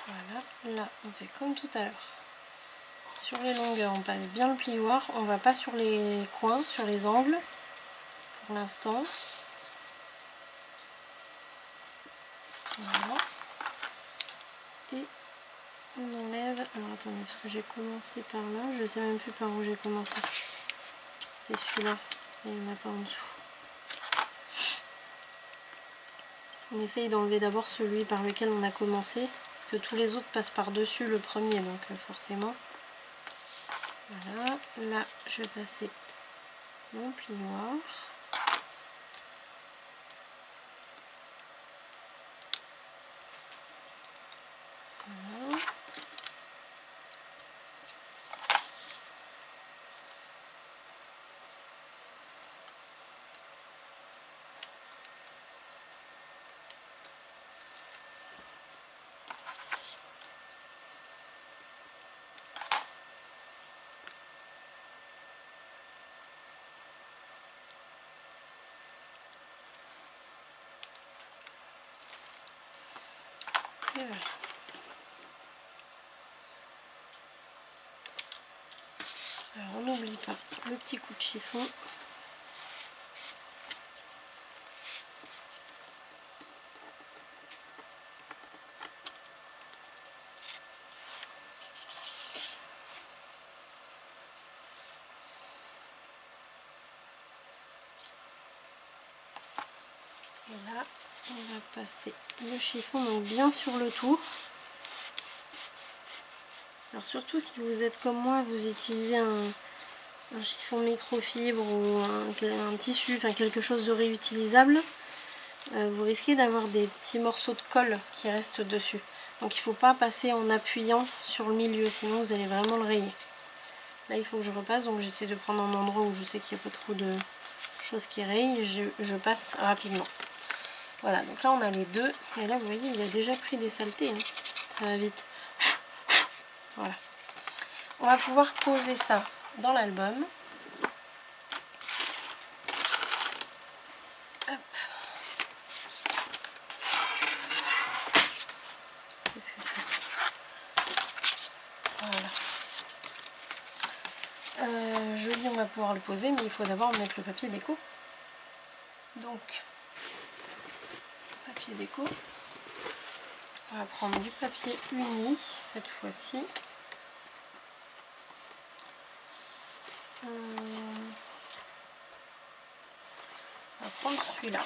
Voilà, là on fait comme tout à l'heure. Sur les longueurs, on passe bien le plioir. On va pas sur les coins, sur les angles pour l'instant. Voilà. Et on enlève. Alors attendez, parce que j'ai commencé par là. Je sais même plus par où j'ai commencé. C'était celui-là. Et il n'y en a pas en dessous. On essaye d'enlever d'abord celui par lequel on a commencé. Parce que tous les autres passent par-dessus le premier, donc forcément. Voilà. Là, je vais passer mon plioir. Voilà. Et voilà. Alors on n'oublie pas le petit coup de chiffon. Et là, on va passer le chiffon donc bien sur le tour. Alors surtout si vous êtes comme moi, vous utilisez un chiffon microfibre ou un tissu, enfin quelque chose de réutilisable, vous risquez d'avoir des petits morceaux de colle qui restent dessus. Donc il ne faut pas passer en appuyant sur le milieu, sinon vous allez vraiment le rayer. Là il faut que je repasse, donc j'essaie de prendre un endroit où je sais qu'il n'y a pas trop de choses qui rayent, et je passe rapidement. Voilà, donc là on a les deux, et là vous voyez il a déjà pris des saletés, hein. Ça va vite. Voilà. On va pouvoir poser ça dans l'album. Qu'est-ce que c'est? Voilà. Joli, on va pouvoir le poser, mais il faut d'abord mettre le papier déco. Donc, papier déco. On va prendre du papier uni cette fois-ci. On va prendre celui-là.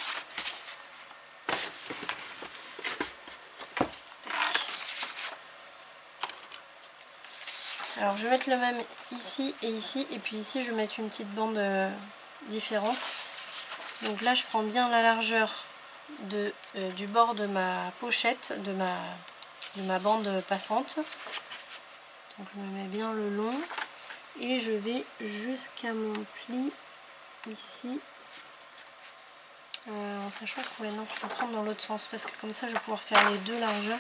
Alors je vais mettre le même ici et ici, et puis ici je vais mettre une petite bande différente. Donc là je prends bien la largeur du bord de ma pochette, de ma bande passante. Donc je me mets bien le long et je vais jusqu'à mon pli ici. En sachant que non, je vais prendre dans l'autre sens parce que comme ça je vais pouvoir faire les deux largeurs.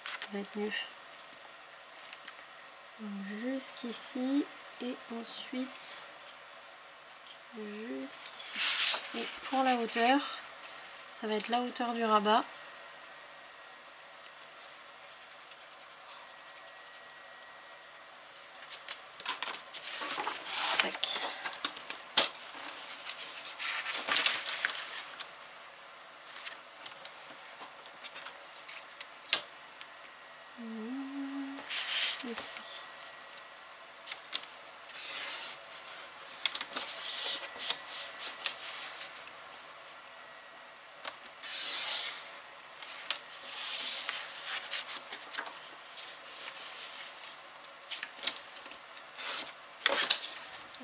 Ça va être mieux. Jusqu'ici et ensuite jusqu'ici. Et pour la hauteur, ça va être la hauteur du rabat. Tac. Ici.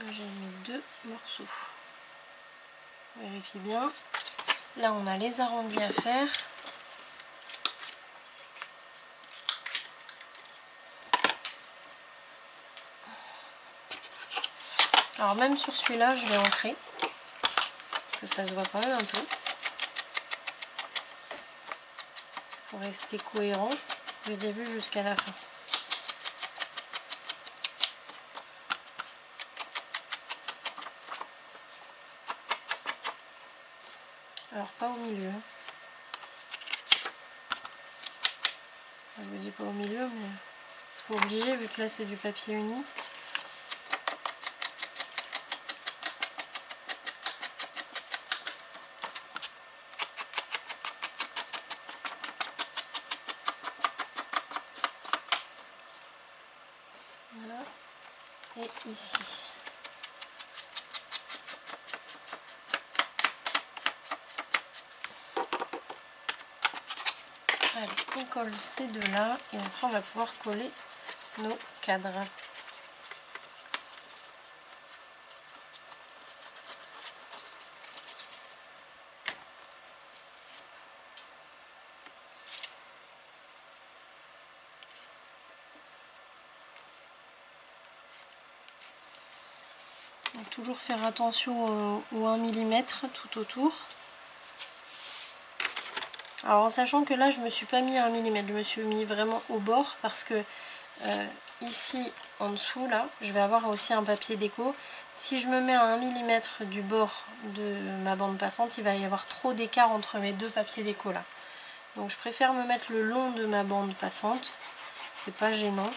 J'ai mis 2 morceaux. Vérifie bien. Là on a les arrondis à faire. Alors même sur celui-là je vais ancrer. Parce que ça se voit quand même un peu. Pour rester cohérent du début jusqu'à la fin. Alors pas au milieu. Je vous dis pas au milieu, mais c'est pas obligé vu que là c'est du papier uni. Voilà. Et ici. Allez, on colle ces deux là et après on va pouvoir coller nos cadres. Donc, toujours faire attention au 1 mm tout autour. Alors en sachant que là je me suis pas mis à 1 mm, je me suis mis vraiment au bord parce que ici en dessous là je vais avoir aussi un papier déco. Si je me mets à 1 mm du bord de ma bande passante, il va y avoir trop d'écart entre mes deux papiers déco là. Donc je préfère me mettre le long de ma bande passante, c'est pas gênant.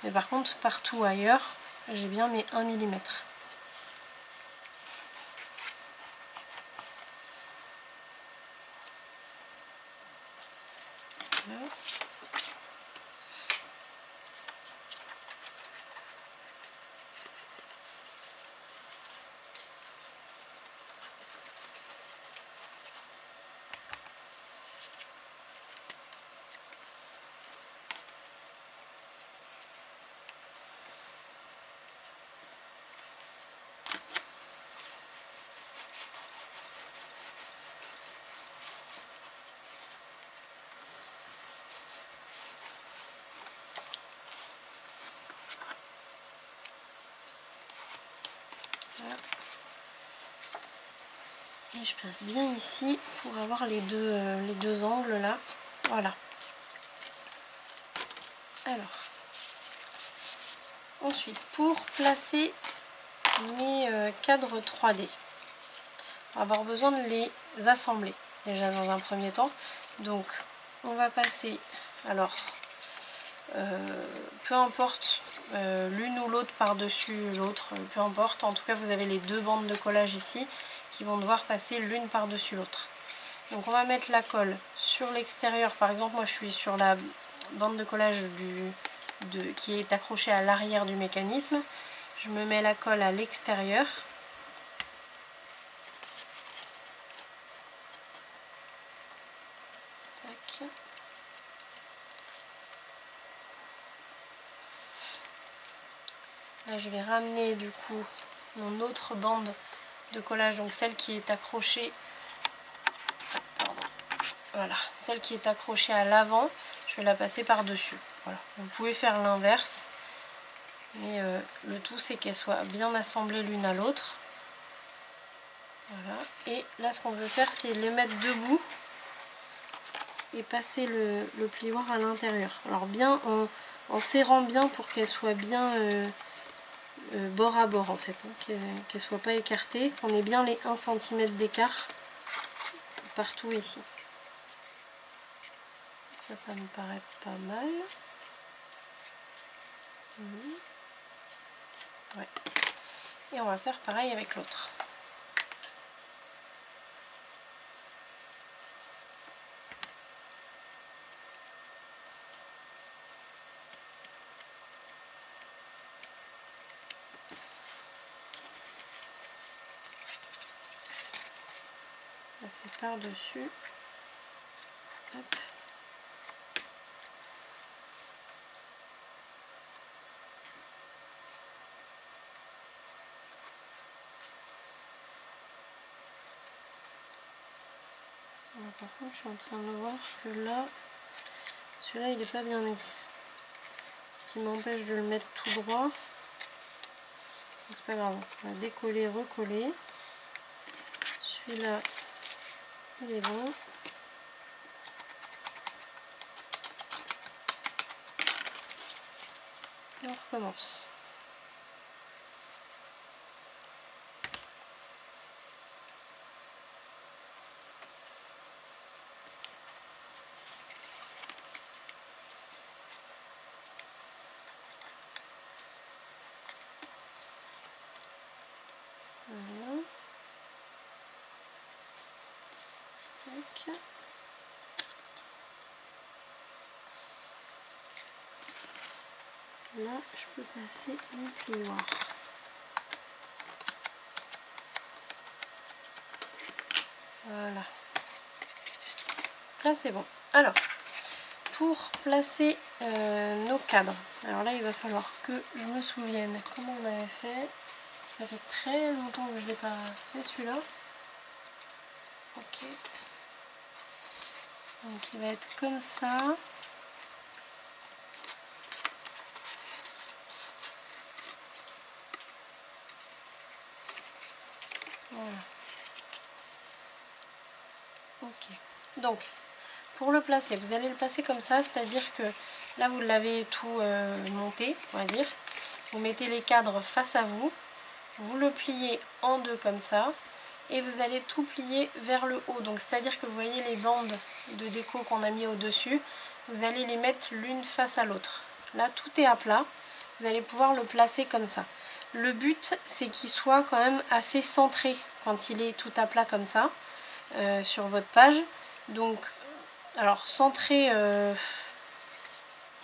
Mais par contre partout ailleurs j'ai bien mes 1 mm. Voilà. Et je passe bien ici pour avoir les deux angles là. Voilà. Alors, ensuite, pour placer mes cadres 3D, on va avoir besoin de les assembler déjà dans un premier temps. Donc, on va passer, alors, peu importe l'une ou l'autre par-dessus l'autre, peu importe. En tout cas, vous avez les deux bandes de collage ici qui vont devoir passer l'une par-dessus l'autre. Donc, on va mettre la colle sur l'extérieur. Par exemple, moi, je suis sur la bande de collage qui est accrochée à l'arrière du mécanisme. Je me mets la colle à l'extérieur. Là je vais ramener du coup mon autre bande de collage, donc celle qui est accrochée, pardon, voilà, celle qui est accrochée à l'avant, je vais la passer par dessus. Voilà. Vous pouvez faire l'inverse, mais le tout c'est qu'elle soit bien assemblée l'une à l'autre. Voilà. Et là ce qu'on veut faire, c'est les mettre debout et passer le plioir à l'intérieur. Alors bien en serrant bien pour qu'elle soit bien bord à bord en fait, hein, qu'elle soit pas écartée, qu'on ait bien les 1 cm d'écart partout ici. Ça me paraît pas mal. Ouais. Et on va faire pareil avec l'autre. Passer par dessus. Hop. Alors, par contre, je suis en train de voir que là, celui-là, il n'est pas bien mis. Ce qui m'empêche de le mettre tout droit. C'est pas grave, on va décoller, recoller. Celui-là, il est bon. Et on recommence. Voilà. Tac. Là, je peux passer mon plioir. Voilà. Là, c'est bon. Alors, pour placer nos cadres, alors là, il va falloir que je me souvienne comment on avait fait. Ça fait très longtemps que je ne l'ai pas fait celui-là. Ok. Donc, il va être comme ça. Voilà. Ok. Donc, pour le placer, vous allez le placer comme ça, c'est-à-dire que là, vous l'avez tout monté, on va dire. Vous mettez les cadres face à vous, vous le pliez en deux comme ça, et vous allez tout plier vers le haut. Donc, c'est-à-dire que vous voyez les bandes de déco qu'on a mis au-dessus, vous allez les mettre l'une face à l'autre. Là, tout est à plat, vous allez pouvoir le placer comme ça. Le but, c'est qu'il soit quand même assez centré quand il est tout à plat comme ça, sur votre page. Donc, alors centré, je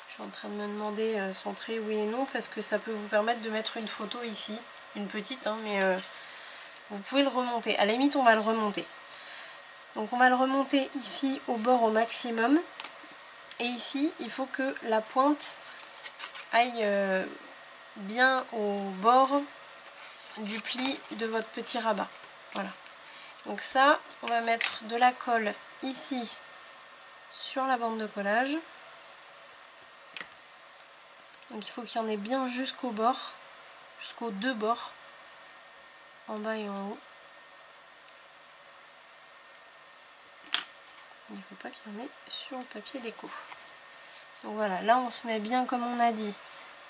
suis en train de me demander centré oui et non, parce que ça peut vous permettre de mettre une photo ici, une petite, hein, mais vous pouvez le remonter. À la limite, on va le remonter. Donc on va le remonter ici au bord au maximum. Et ici, il faut que la pointe aille bien au bord du pli de votre petit rabat. Voilà. Donc ça, on va mettre de la colle ici sur la bande de collage. Donc il faut qu'il y en ait bien jusqu'au bord, jusqu'aux deux bords, en bas et en haut. Il ne faut pas qu'il y en ait sur le papier déco. Donc voilà, là on se met bien comme on a dit,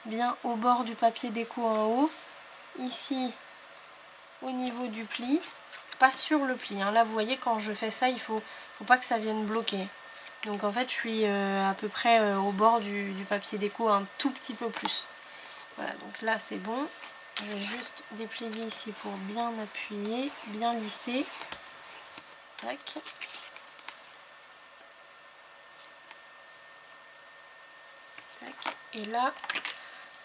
bien au bord du papier déco en haut, ici au niveau du pli, pas sur le pli, hein. Là vous voyez quand je fais ça, il faut pas que ça vienne bloquer. Donc en fait je suis à peu près au bord du papier déco, un tout petit peu plus. Voilà, donc là c'est bon. Je vais juste déplier ici pour bien appuyer, bien lisser. Tac. Tac. Et là,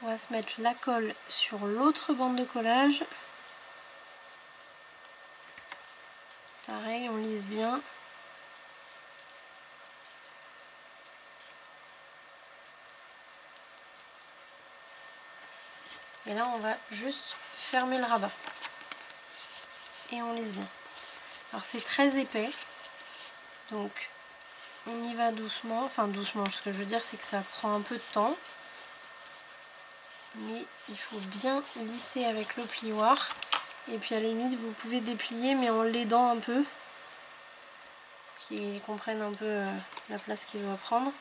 on va se mettre la colle sur l'autre bande de collage. Pareil, on lisse bien. Et là on va juste fermer le rabat. Et on lisse bien. Alors c'est très épais. Donc on y va doucement. Enfin doucement, ce que je veux dire c'est que ça prend un peu de temps. Mais il faut bien lisser avec le plioir. Et puis à la limite vous pouvez déplier mais en l'aidant un peu. Pour qu'il comprenne un peu la place qu'il doit prendre.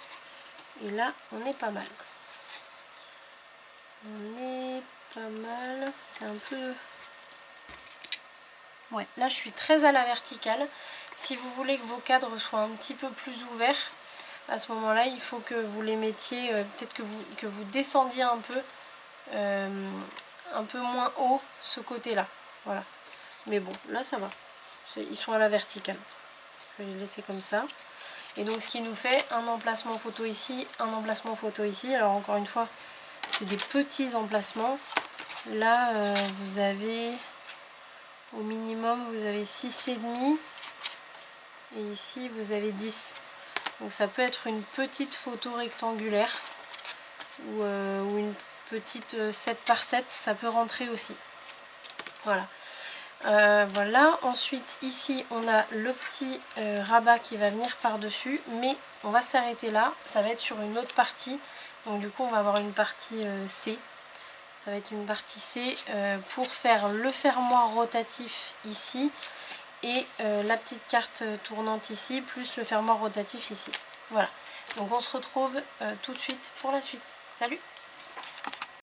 Et là on est pas mal. On est pas mal. C'est un peu... Ouais, là je suis très à la verticale. Si vous voulez que vos cadres soient un petit peu plus ouverts, à ce moment-là, il faut que vous les mettiez, peut-être que vous descendiez un peu moins haut ce côté-là. Voilà. Mais bon, là ça va. Ils sont à la verticale. Je vais les laisser comme ça. Et donc ce qui nous fait un emplacement photo ici, un emplacement photo ici. Alors encore une fois, c'est des petits emplacements. Là, vous avez... Au minimum, vous avez 6,5 et ici, vous avez 10. Donc ça peut être une petite photo rectangulaire ou une petite 7 par 7, ça peut rentrer aussi. Voilà. Voilà. Ensuite, ici, on a le petit rabat qui va venir par-dessus, mais on va s'arrêter là. Ça va être sur une autre partie. Donc du coup, on va avoir une partie C. Ça va être une partie C pour faire le fermoir rotatif ici et la petite carte tournante ici plus le fermoir rotatif ici. Voilà, donc on se retrouve tout de suite pour la suite. Salut!